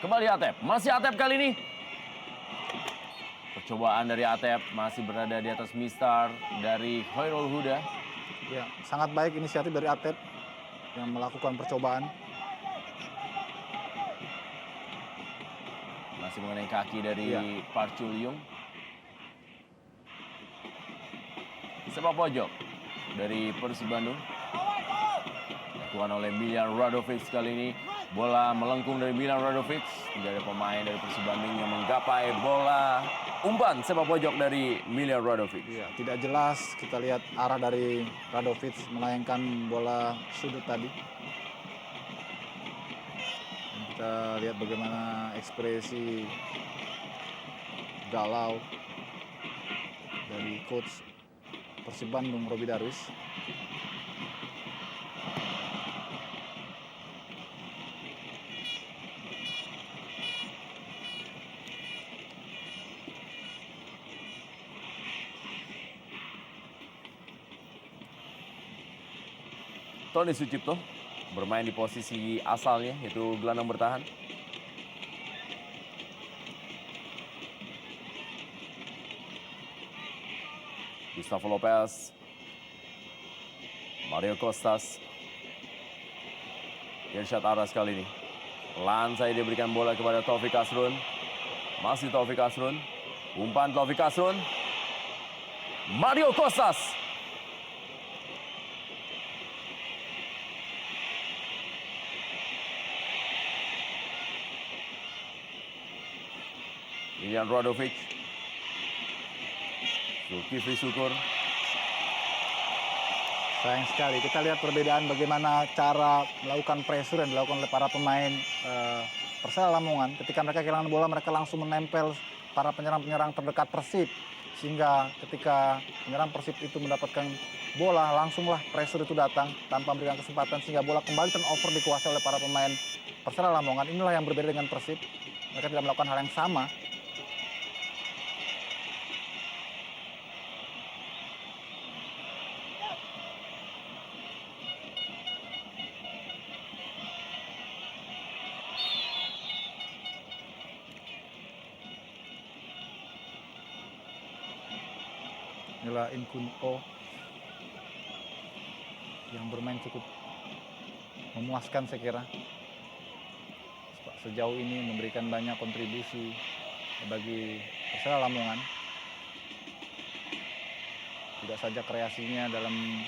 Kembali Atep, masih Atep kali ini. Percobaan dari Atep masih berada di atas Mistar dari Khairul Huda. Ya, sangat baik inisiatif dari Atep yang melakukan percobaan. Masih mengenai kaki dari Iya. Park Chul Yung. Sepak pojok dari Persib Bandung. Dilakukan oleh Miljan Radovic kali ini. Bola melengkung dari Miljan Radovic. Tidak ada pemain dari Persib Bandung yang menggapai bola. Umpan sepak pojok dari Miljan Radovic. Ya, tidak jelas kita lihat arah dari Radovic melayangkan bola sudut tadi. Dan kita lihat bagaimana ekspresi galau dari coach Persib Bandung Robi Darwis. Tony Sucipto bermain di posisi asalnya, yaitu gelandang bertahan. Gustavo Lopez, Mario Costas, Irsyad Aras kali ini. Lansai diberikan bola kepada Taufik Asrun. Masih Taufik Asrun. Umpan Taufik Asrun. Mario Costas. Miljan Radovic. Zulkifli Syukur. Sayang sekali, kita lihat perbedaan bagaimana cara melakukan pressure yang dilakukan oleh para pemain Persela Lamongan. Ketika mereka kehilangan bola, mereka langsung menempel para penyerang-penyerang terdekat Persib. Sehingga ketika penyerang Persib itu mendapatkan bola, langsunglah pressure itu datang tanpa memberikan kesempatan. Sehingga bola kembali turnover dikuasai oleh para pemain Persela Lamongan. Inilah yang berbeda dengan Persib. Mereka tidak melakukan hal yang sama. Inilah Inkunto yang bermain cukup memuaskan saya kira. Sejauh ini memberikan banyak kontribusi bagi Persela Lamongan. Tidak saja kreasinya dalam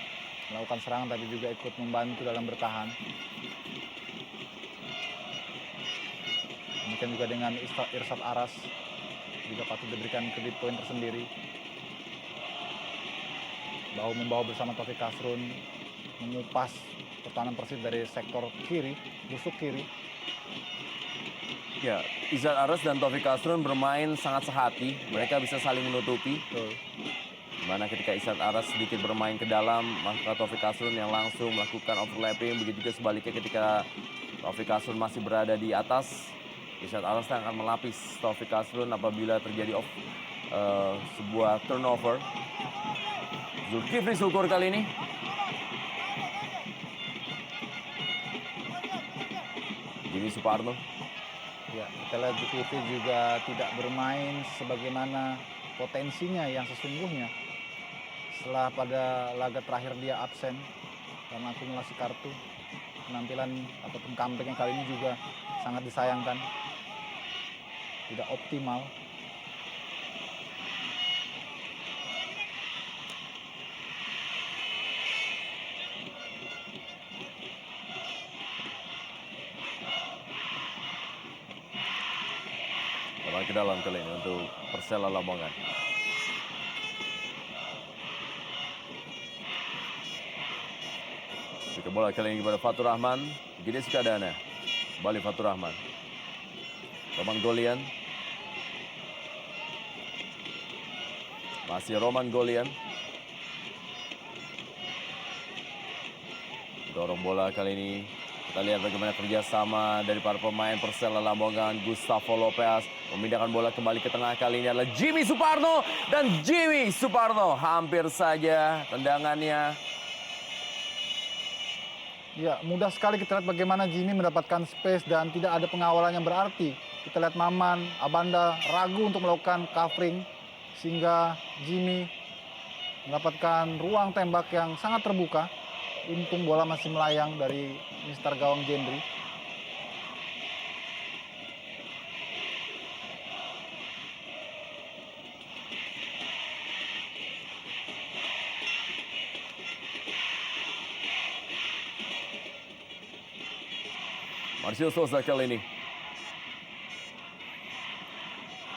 melakukan serangan, tapi juga ikut membantu dalam bertahan. Demikian juga dengan Irsyad Aras, juga patut diberikan kredit poin tersendiri. Bahu-membahu bersama Taufik Asrun mengupas pertahanan Persib dari sektor kiri, busuk kiri. Ya, Izat Aras dan Taufik Kasrun bermain sangat sehati. Mereka bisa saling menutupi. Betul. Dimana ketika Izat Aras sedikit bermain ke dalam, maka Taufik Kasrun yang langsung melakukan overlapping. Begitu juga sebaliknya ketika Taufik Kasrun masih berada di atas, Izat Aras akan melapis Taufik Kasrun apabila terjadi sebuah turnover. Zulkifli Syukur kali ini. Jimmy Suparno. Ya, kita lihat Zulkifli juga tidak bermain sebagaimana potensinya yang sesungguhnya. Setelah pada laga terakhir dia absen karena akumulasi kartu, penampilan ataupun comeback yang kali ini juga sangat disayangkan. Tidak optimal. Ke dalam kali ini untuk Persela Lamongan. Jika bola kali ini kepada Fatur Rahman, Gide Sukadana. Kembali Fatur Rahman. Roman Golian. Masih Roman Golian. Dorong bola kali ini. Kita lihat bagaimana kerjasama dari para pemain Persela Lamongan. Gustavo Lopez memindahkan bola kembali ke tengah. Kali ini adalah Jimmy Suparno. Dan Jimmy Suparno hampir saja tendangannya. Ya, mudah sekali kita lihat bagaimana Jimmy mendapatkan space dan tidak ada pengawalan yang berarti. Kita lihat Maman, Abanda ragu untuk melakukan covering. Sehingga Jimmy mendapatkan ruang tembak yang sangat terbuka. Untung bola masih melayang dari Mister Gawang Jendri. Marcio Sosa kali ini.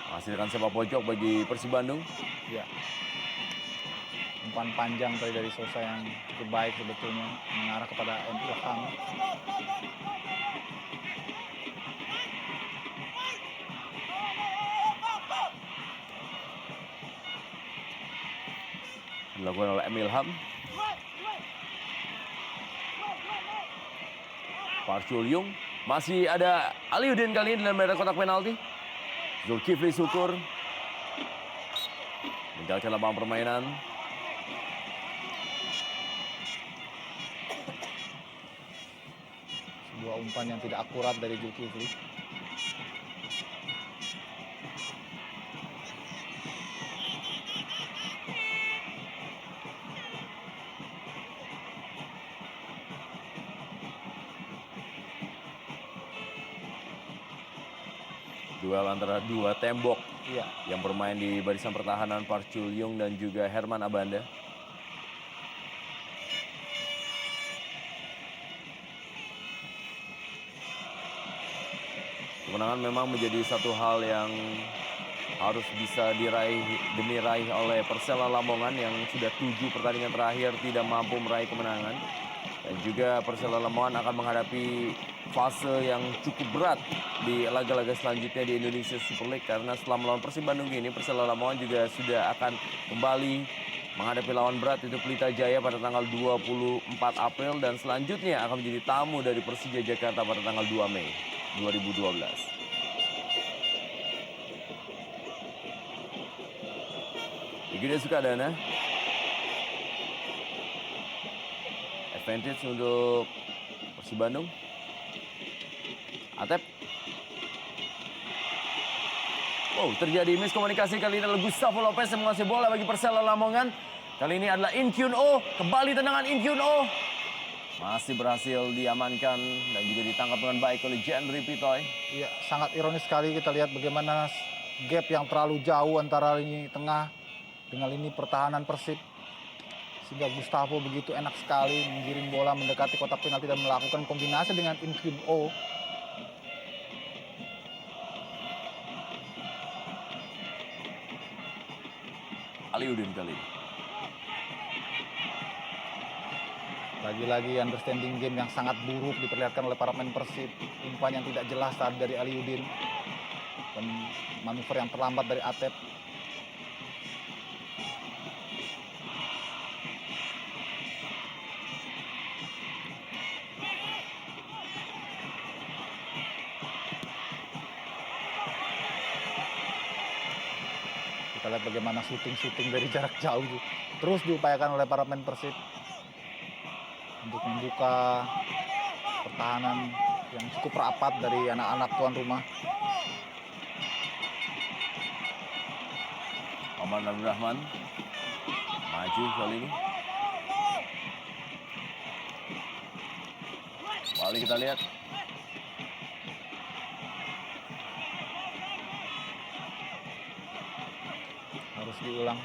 Menghasilkan sepak pojok bagi Persib Bandung. Ya. Umpan panjang tadi dari Sosa yang cukup baik sebetulnya, mengarah kepada M. Ilham. Dilakukan oleh M. Ilham. Parcul Yung. Masih ada Aliuddin kali ini dalam daerah kotak penalti. Zulkifli Syukur meninggalkan lapangan permainan. Sebuah umpan yang tidak akurat dari Zulkifli. Duel antara dua tembok Iya. yang bermain di barisan pertahanan, Parcul Yung dan juga Herman Abanda. Kemenangan memang menjadi satu hal yang harus bisa diraih demi raih oleh Persela Lamongan yang sudah 7 pertandingan terakhir tidak mampu meraih kemenangan. Dan juga Persela Lamongan akan menghadapi fase yang cukup berat di laga-laga selanjutnya di Indonesia Super League. Karena setelah melawan Persib Bandung ini, Persela Lamongan juga sudah akan kembali menghadapi lawan berat itu Pelita Jaya pada tanggal 24 April. Dan selanjutnya akan menjadi tamu dari Persija Jakarta pada tanggal 2 Mei 2012. Gide Sukadana. Advantage untuk Persib Bandung. Atep. Oh, terjadi miskomunikasi kali ini adalah Gustavo Lopez yang menguasai bola bagi Persela Lamongan. Kali ini adalah In Kyun Oh. Kembali tendangan In Kyun Oh. Masih berhasil diamankan dan juga ditangkap dengan baik oleh Jendri Pitoy. Iya, sangat ironis sekali kita lihat bagaimana gap yang terlalu jauh antara lini tengah dengan lini pertahanan Persib. Sehingga Gustavo begitu enak sekali menggiring bola mendekati kotak penalti dan melakukan kombinasi dengan In Kyun Oh. Aliuddin kali ini. Lagi-lagi understanding game yang sangat buruk diperlihatkan oleh para pemain Persib. Umpan yang tidak jelas tadi dari Aliuddin. dan manuver yang terlambat dari Atep. Kita lihat bagaimana syuting dari jarak jauh terus diupayakan oleh para pemain Persib untuk membuka pertahanan yang cukup rapat dari anak-anak tuan rumah. Aman Abdurrahman maju kali ini. Kembali kita lihat. Harus diulang.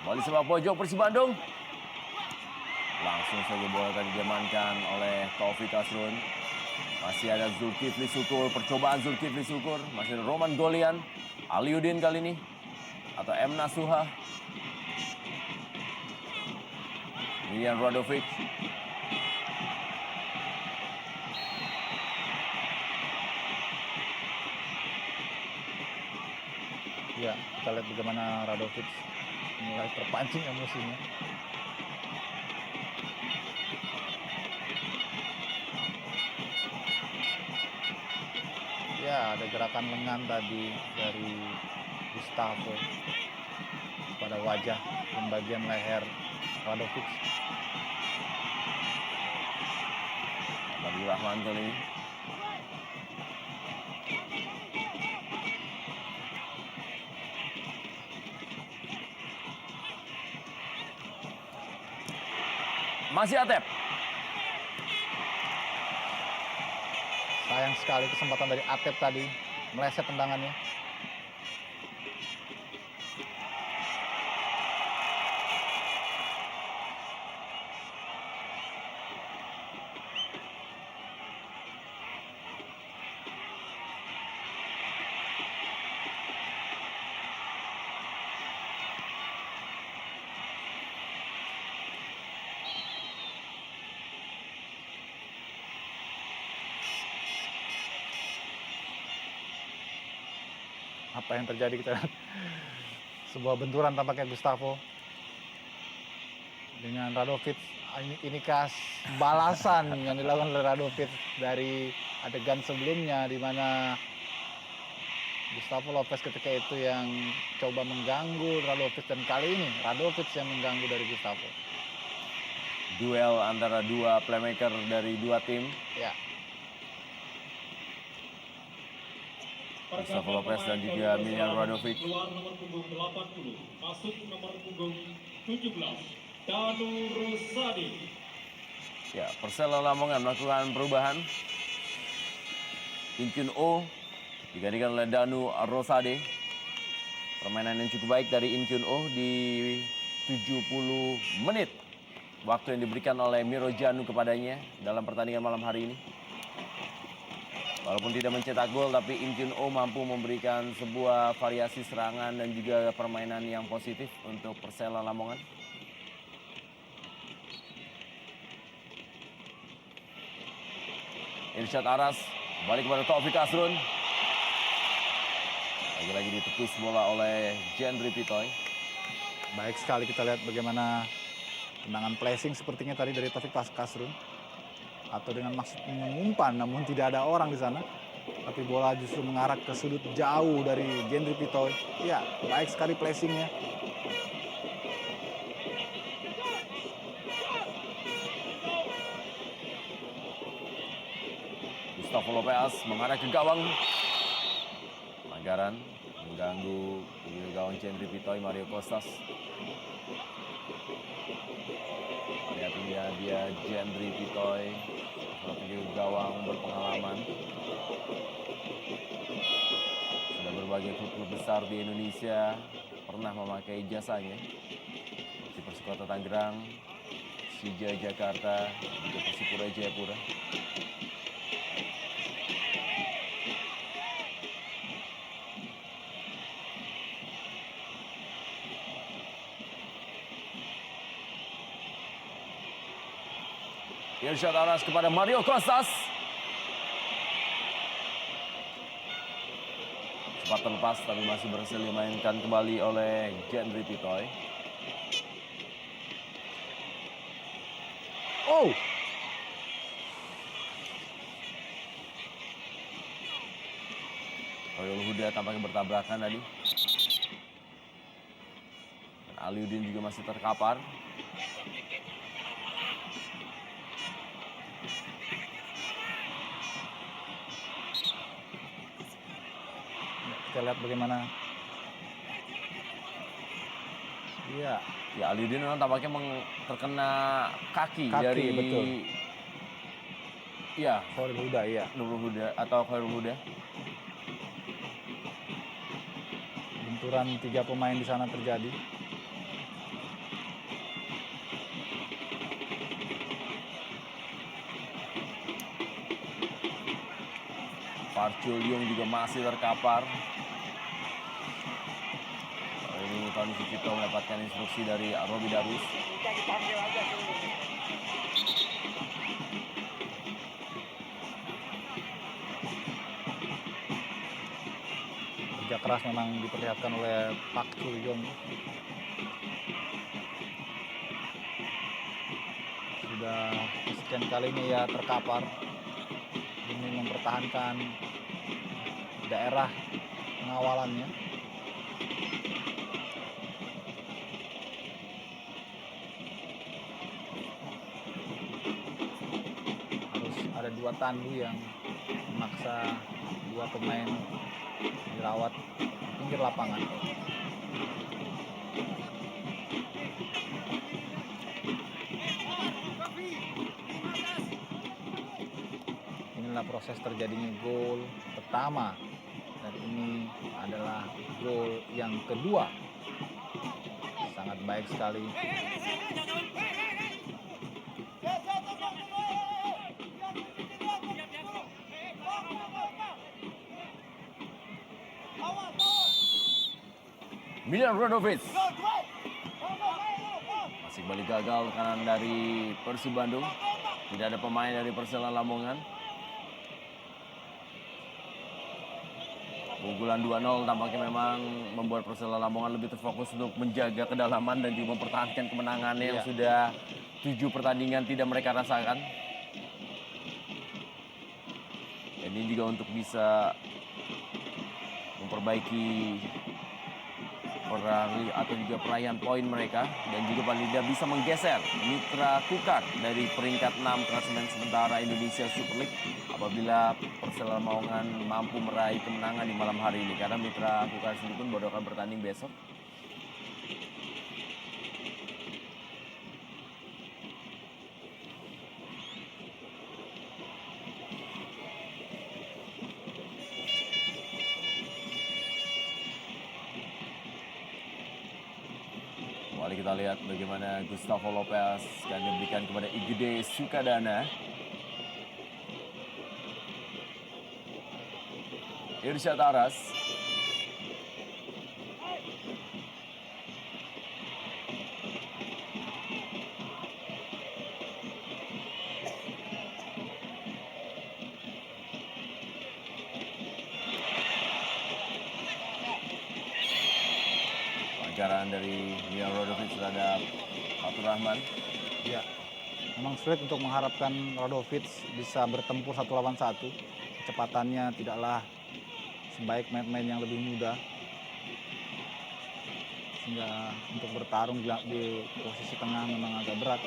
Kembali sepak pojok Persib Bandung. Langsung saja bola tadi diamankan oleh Taufik Asrun. Masih ada Zulkifli Syukur, percobaan Zulkifli Syukur. Masih ada Roman Golian, Aliudin kali ini. Atau M. Nasuha. Milian Radovic. Ya, kita lihat bagaimana Radovic mulai terpancing emosinya. Ya, ada gerakan lengan tadi dari Gustavo pada wajah dan bagian leher Radovic. Abdurrahman kali ini. Masih Atep. Sayang sekali kesempatan dari Atep tadi, meleset tendangannya. Apa yang terjadi kita lihat. Sebuah benturan tampaknya Gustavo dengan Radovic. Ini khas balasan yang dilakukan oleh Radovic dari adegan sebelumnya di mana Gustavo Lopez ketika itu yang coba mengganggu Radovic, dan kali ini Radovic yang mengganggu dari Gustavo. Duel antara dua playmaker dari dua tim. Ya, Gustavo Lopez dan juga Milian Radovic. Keluar nomor punggung 80, masuk nomor punggung 17, Danu Rosadi. Ya, Persela Lamongan melakukan perubahan. Inkyun Oh digantikan oleh Danu Rosade. Permainan yang cukup baik dari Inkyun Oh di 70 menit. Waktu yang diberikan oleh Miro Janu kepadanya dalam pertandingan malam hari ini. Walaupun tidak mencetak gol, tapi Inkyun Oh mampu memberikan sebuah variasi serangan dan juga permainan yang positif untuk Persela Lamongan. Irsyad Aras balik kepada Taufik Asrun. Lagi-lagi ditepis bola oleh Jendri Pitoy. baik sekali kita lihat bagaimana tendangan placing sepertinya tadi dari Taufik Asrun. Atau dengan maksud mengumpan, namun tidak ada orang di sana. Tapi bola justru mengarah ke sudut jauh dari Jendri Pitoy. Ya, baik sekali placingnya. Gustavo Lopez mengarah ke gawang. Pelanggaran mengganggu gawang Jendri Pitoy, Mario Kostas. Lihat dia Gendry Pitoy, strategi gawang berpengalaman. Sudah berbagai klub besar di Indonesia pernah memakai jasanya. Seperti Persikota Tangerang, Persija Jakarta, juga Persipura Jayapura. Irsyad Aras kepada Mario Kostas. Cepat terlepas tapi masih berhasil dimainkan kembali oleh Gendry Pitoy. Oh! Hoyrul Huda tampaknya bertabrakan tadi. Dan Aliudin juga masih terkapar. Kita lihat bagaimana. Iya. Ya, Aliudin memang tampaknya terkena kaki dari betul. Ya, Hoyrul Huda, iya. Nurul Huda atau Hoyrul Huda. Benturan 3 pemain di sana terjadi. Park Chul-yung juga masih terkapar. Ini Tony Sucipto mendapatkan instruksi dari Roby Darwis. Kerja keras memang diperlihatkan oleh Park Chul-yung. Sudah sekian kalinya ia terkapar demi mempertahankan daerah pengawalannya. Harus ada 2 tandu yang memaksa 2 pemain dirawat di pinggir lapangan. Inilah proses terjadinya gol pertama, dan ini adalah gol yang kedua. Sangat baik sekali. Milan Radovic masih kembali gagal kanan dari Persib Bandung. Tidak ada pemain dari Persela Lamongan. Keunggulan 2-0 tampaknya memang membuat Persela Lamongan lebih terfokus untuk menjaga kedalaman dan juga mempertahankan kemenangannya yang sudah 7 pertandingan tidak mereka rasakan. Dan ini juga untuk bisa memperbaiki atau juga perayaan poin mereka, dan juga paling tidak bisa menggeser Mitra Kukar dari peringkat 6 klasemen sementara Indonesia Super League apabila Persela Lamongan mampu meraih kemenangan di malam hari ini, karena Mitra Kukar sendiri pun baru akan bertanding besok. Mari kita lihat bagaimana Gustavo Lopez akan diberikan kepada Igede Sukadana. Irsyad Aras. Pelanggaran dari Milan Radovic terhadap Fatur Rahman. Ya, memang sulit untuk mengharapkan Radovic bisa bertempur 1 lawan 1. Kecepatannya tidaklah sebaik pemain yang lebih muda. Sehingga untuk bertarung di posisi tengah memang agak berat.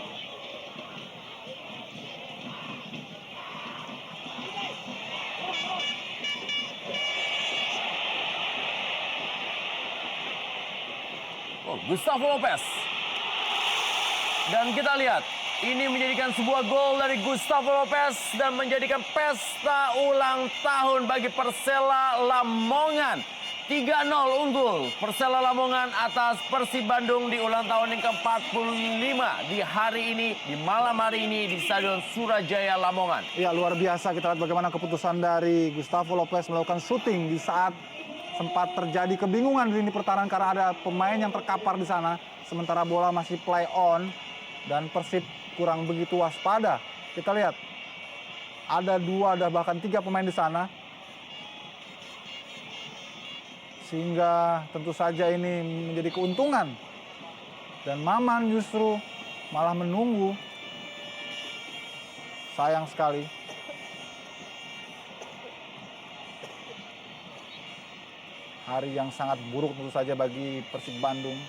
Oh, Gustavo Lopez. Dan kita lihat, ini menjadikan sebuah gol dari Gustavo Lopez dan menjadikan pesta ulang tahun bagi Persela Lamongan. 3-0 unggul Persela Lamongan atas Persib Bandung di ulang tahun yang ke-45 di hari ini, di malam hari ini di Stadion Surajaya Lamongan. Ya, luar biasa. Kita lihat bagaimana keputusan dari Gustavo Lopez melakukan syuting di saat sempat terjadi kebingungan di lini pertahanan karena ada pemain yang terkapar di sana. Sementara bola masih play on dan Persib kurang begitu waspada. Kita lihat, ada 2, ada bahkan 3 pemain di sana. Sehingga tentu saja ini menjadi keuntungan. Dan Maman justru malah menunggu. Sayang sekali. Hari yang sangat buruk tentu saja bagi Persib Bandung.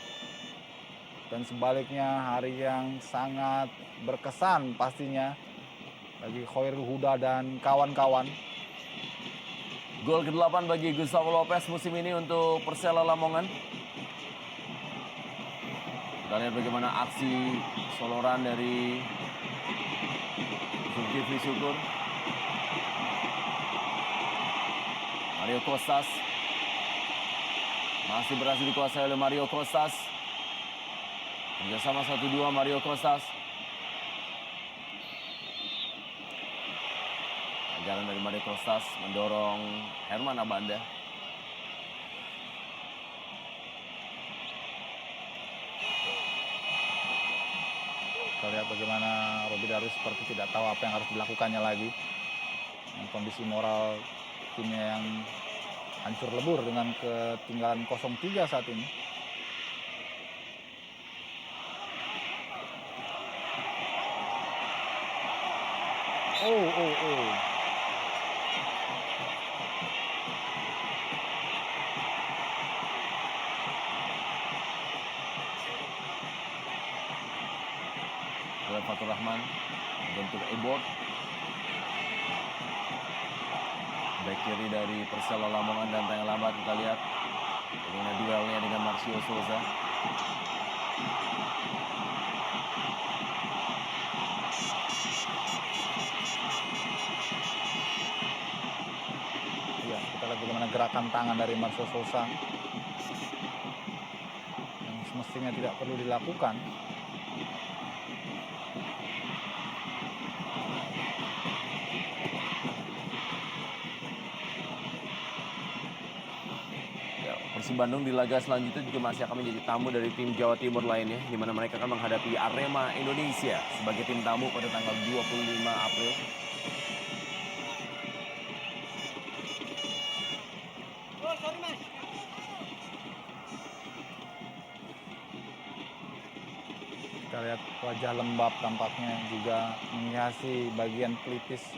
Dan sebaliknya hari yang sangat berkesan pastinya bagi Khairul Huda dan kawan-kawan. Gol ke-8 bagi Gustavo Lopez musim ini untuk Persela Lamongan. Kita lihat bagaimana aksi soloran dari Zulkifli Syukur. Mario Kostas. Masih berhasil dikuasai oleh Mario Kostas. Kerjasama 1-2 Mario Kostas. Jalan dari Mario Kostas mendorong Herman Abanda. Kita lihat bagaimana Robby Darwis seperti tidak tahu apa yang harus dilakukannya lagi. Dan kondisi moral timnya yang hancur lebur dengan ketinggalan 0-3 saat ini. Oh. Oleh Fatur Rahman bentuk e-board. Back kiri dari Persela Lamongan dan tayang lambat kita lihat bagaimana duelnya dengan Marcio Souza. Ya, kita lihat bagaimana gerakan tangan dari Marcio Souza yang semestinya tidak perlu dilakukan. Persib Bandung di laga selanjutnya juga masih akan menjadi tamu dari tim Jawa Timur lainnya, di mana mereka akan menghadapi Arema Indonesia sebagai tim tamu pada tanggal 25 April. Kita lihat wajah lembab tampaknya juga menghiasi bagian pelipis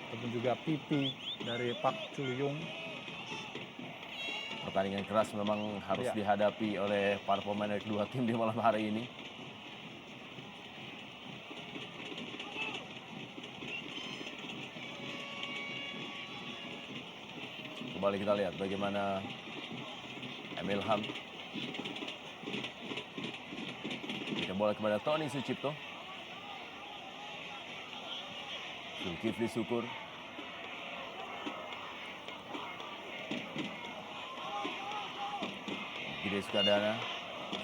ataupun juga pipi dari Pak Chul-yung. Pertandingan keras memang harus Ya. dihadapi oleh para pemain dari kedua tim di malam hari ini. Kembali kita lihat bagaimana Emil Ham. Kita bola kepada Tony Sucipto. Zulkifli Syukur. Gide Sukadana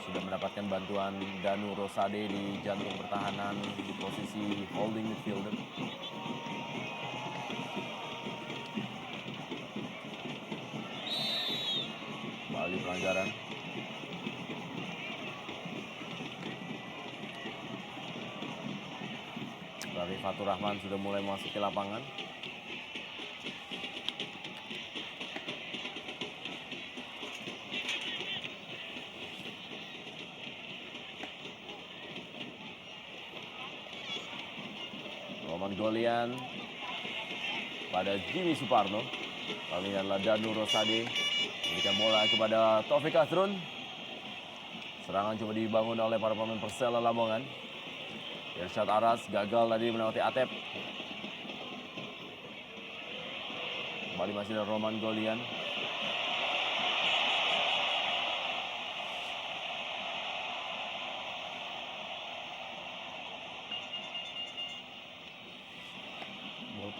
sudah mendapatkan bantuan Danu Rosade di jantung pertahanan di posisi holding midfielder. Kembali pelanggaran. Dari Fatur Rahman sudah mulai masuk ke lapangan. Roman Golian pada Jimmy Suparno. Kali ini adalah Danu Rosade. Memberikan bola kepada Taufik Asrun. Serangan coba dibangun oleh para pemain Persela Lamongan. Irsyad Aras gagal tadi melewati Atep. Kembali masih ada Roman Golian.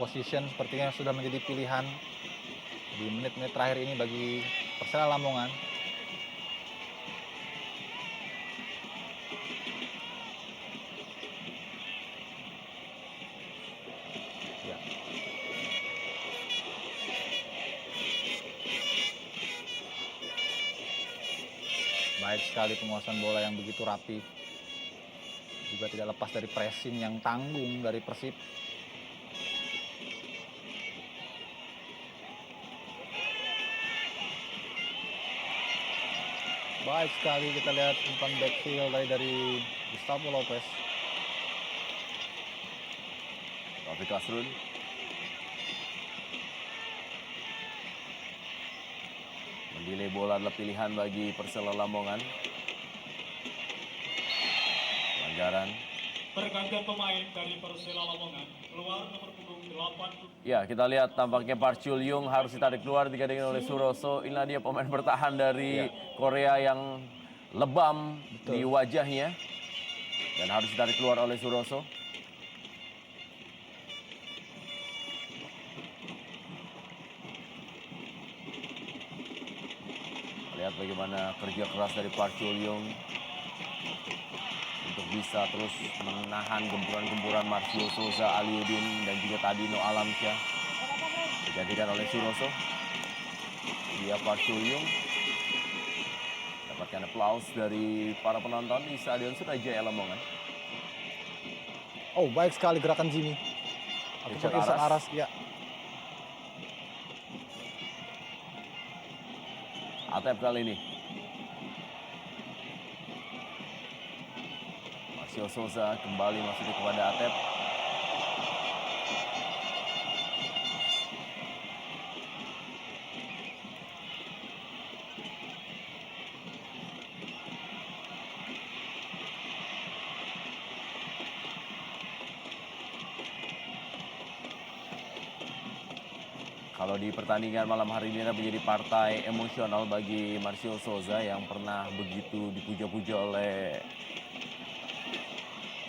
position sepertinya sudah menjadi pilihan di menit-menit terakhir ini bagi Persela Lamongan. Ya. Baik sekali penguasaan bola yang begitu rapi. Juga tidak lepas dari pressing yang tanggung dari Persib. Baik sekali kita lihat umpan backfield dari Gustavo Lopez. Taufik Asrun. Mendelay bola adalah pilihan bagi Persela Lamongan. Pelanggaran. Pergantian pemain dari Persela Lamongan. Keluar nomor punggung 8. Ya, kita lihat tampaknya Park Chul Yung harus ditarik keluar digantikan oleh Suroso. Inilah dia pemain bertahan dari Korea yang lebam di wajahnya. Dan harus ditarik keluar oleh Suroso. Lihat bagaimana kerja keras dari Park Chul Yung untuk bisa terus menahan gempuran-gempuran Marcio Souza, Aliudin, dan juga Tadino Alamsyah. Digantikan oleh Suroso. Dia Park Chul Yung. Dapatkan aplaus dari para penonton di Stadion Surajaya Lamongan. Oh, baik sekali gerakan Jimmy. Richard Irsan Aras. Aras, ya. Atep kali ini. Marcio Souza kembali masuk kepada Atep. Kalau di pertandingan malam hari ini menjadi partai emosional bagi Marcio Souza yang pernah begitu dipuja-puja oleh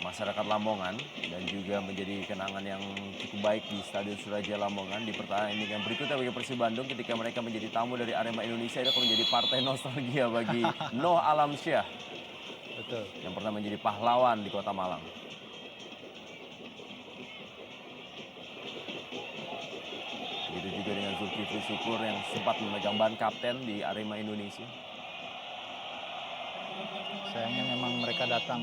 masyarakat Lamongan dan juga menjadi kenangan yang cukup baik di Stadion Surajaya Lamongan. Di pertandingan berikutnya bagi Persib Bandung ketika mereka menjadi tamu dari Arema Indonesia, itu akan menjadi partai nostalgia bagi Noh Alamsyah. Betul. Yang pernah menjadi pahlawan di Kota Malang. Begitu juga dengan Zulkifli Syukur yang sempat memegang ban kapten di Arema Indonesia. Sayangnya memang mereka datang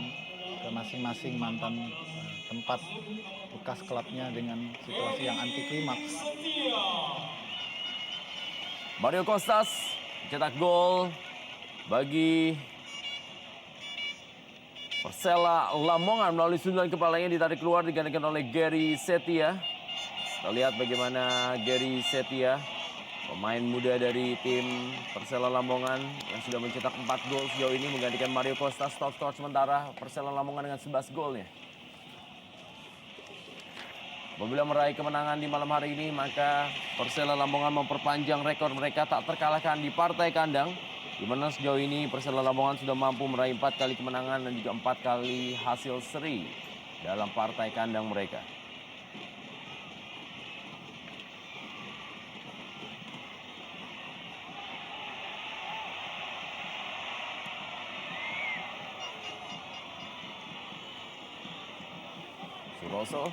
ke masing-masing mantan tempat bekas klubnya dengan situasi yang anti klimaks. Mario Kostas mencetak gol bagi Persela Lamongan melalui sundulan kepalanya ditarik keluar digantikan oleh Gary Setia. Kita lihat bagaimana Gary Setia, pemain muda dari tim Persela Lamongan yang sudah mencetak 4 gol sejauh ini menggantikan Mario Kostas, top skor sementara Persela Lamongan dengan 11 golnya. Apabila meraih kemenangan di malam hari ini, maka Persela Lamongan memperpanjang rekor mereka tak terkalahkan di partai kandang, di mana sejauh ini Persela Lamongan sudah mampu meraih 4 kali kemenangan dan juga 4 kali hasil seri dalam partai kandang mereka. Suroso.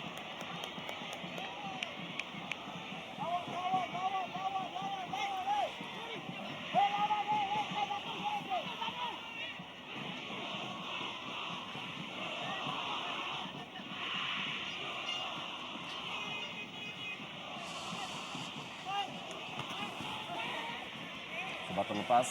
Sempat terlepas.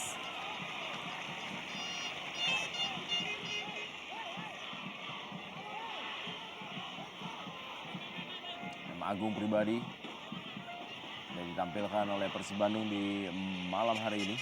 Agung Pribadi yang ditampilkan oleh Persib Bandung di malam hari ini.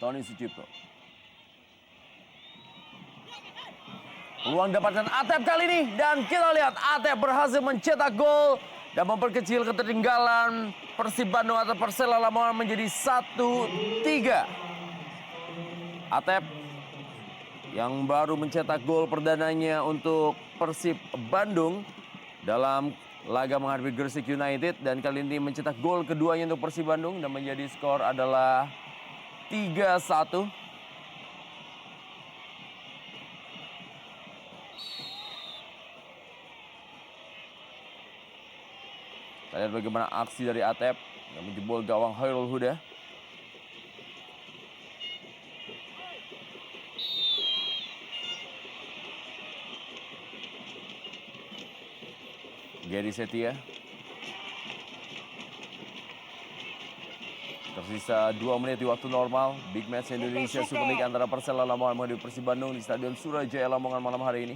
Tony Sucipto. Peluang dapatkan Atep kali ini. Dan kita lihat Atep berhasil mencetak gol dan memperkecil ketertinggalan Persib Bandung atau Persela Lamongan menjadi 1-3. Atep yang baru mencetak gol perdananya untuk Persib Bandung dalam laga menghadapi Gresik United. Dan kali ini mencetak gol keduanya untuk Persib Bandung dan menjadi skor adalah 3-1. Kita lihat bagaimana aksi dari Atep yang menjebol gawang Khairul Huda. Gary Setia. Tersisa 2 menit di waktu normal. Big match Indonesia Super League antara Persela Lamongan menghadapi Persib Bandung di Stadion Surajaya Lamongan malam hari ini.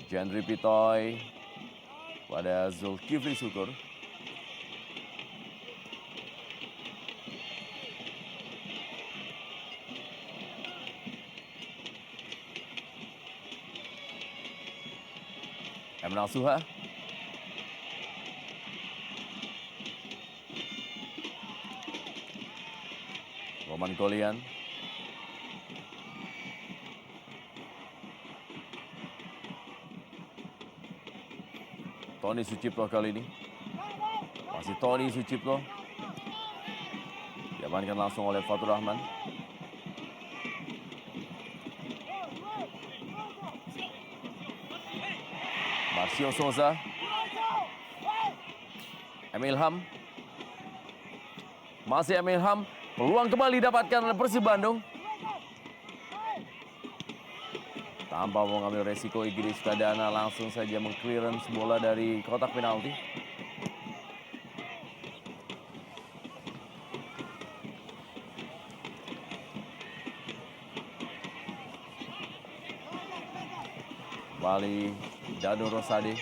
Jandri Pitoy pada Zulkifli Syukur. Emnal Suha. Roman Golian. Tony Sucipto kali ini. Masih Tony Sucipto. Diamankan langsung oleh Fatur Rahman. Marcio Souza. Emil Ham. Masih Emil Ham. Peluang kembali didapatkan oleh Persib Bandung. Tanpa mengambil resiko, Igiri Sukadana langsung saja mengclearance bola dari kotak penalti. Kembali Dado Rosade.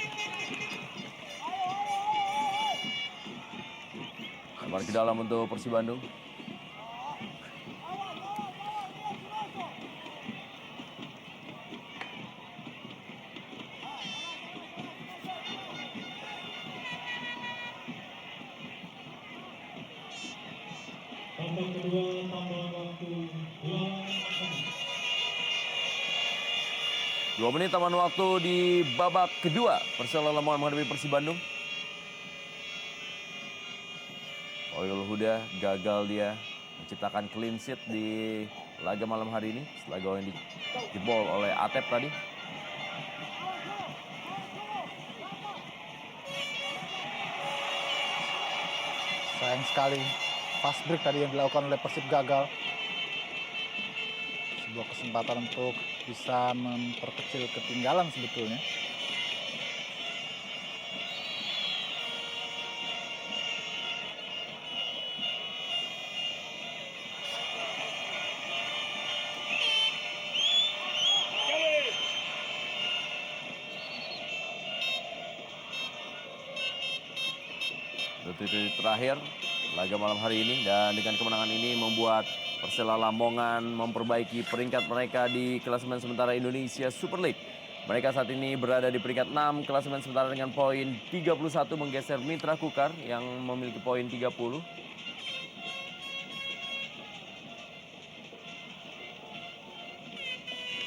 Lebar ke dalam untuk Persib Bandung. Babak kedua tambah waktu 2 menit tambahan waktu di babak kedua. Persela Lamongan menghadapi Persib Bandung. Khairul Huda gagal dia menciptakan clean sheet di laga malam hari ini setelah gol yang dijebol oleh Atep tadi. Sayang sekali fast break tadi yang dilakukan oleh Persib gagal. Sebuah kesempatan untuk bisa memperkecil ketinggalan sebetulnya. Detik-detik terakhir laga malam hari ini, dan dengan kemenangan ini membuat Persela Lamongan memperbaiki peringkat mereka di klasemen sementara Indonesia Super League. Mereka saat ini berada di peringkat 6 klasemen sementara dengan poin 31, menggeser Mitra Kukar yang memiliki poin 30.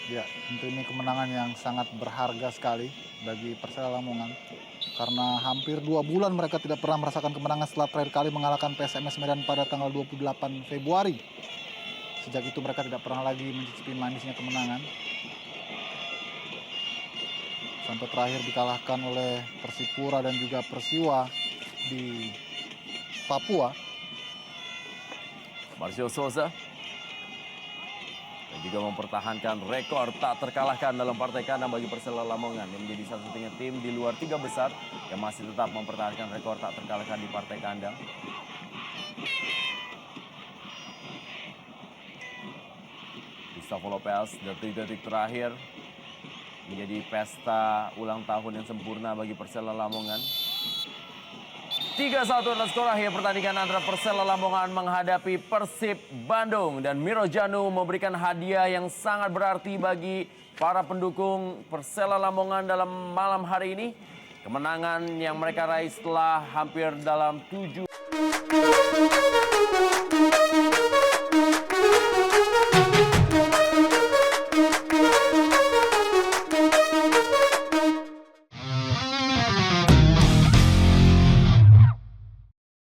Ya, tentu ini kemenangan yang sangat berharga sekali bagi Persela Lamongan. Karena hampir 2 bulan mereka tidak pernah merasakan kemenangan setelah terakhir kali mengalahkan PSMS Medan pada tanggal 28 Februari. Sejak itu mereka tidak pernah lagi mencicipi manisnya kemenangan. Sampai terakhir dikalahkan oleh Persipura dan juga Persiwa di Papua. Marcio Souza dan juga mempertahankan rekor tak terkalahkan dalam partai kandang bagi Persela Lamongan yang menjadi satu-satunya tim di luar 3 besar yang masih tetap mempertahankan rekor tak terkalahkan di partai kandang. Gustavo Lopez, detik-detik terakhir menjadi pesta ulang tahun yang sempurna bagi Persela Lamongan. 3-1 adalah skor akhir pertandingan antara Persela Lamongan menghadapi Persib Bandung. Dan Miro Janu memberikan hadiah yang sangat berarti bagi para pendukung Persela Lamongan dalam malam hari ini. Kemenangan yang mereka raih setelah hampir dalam 7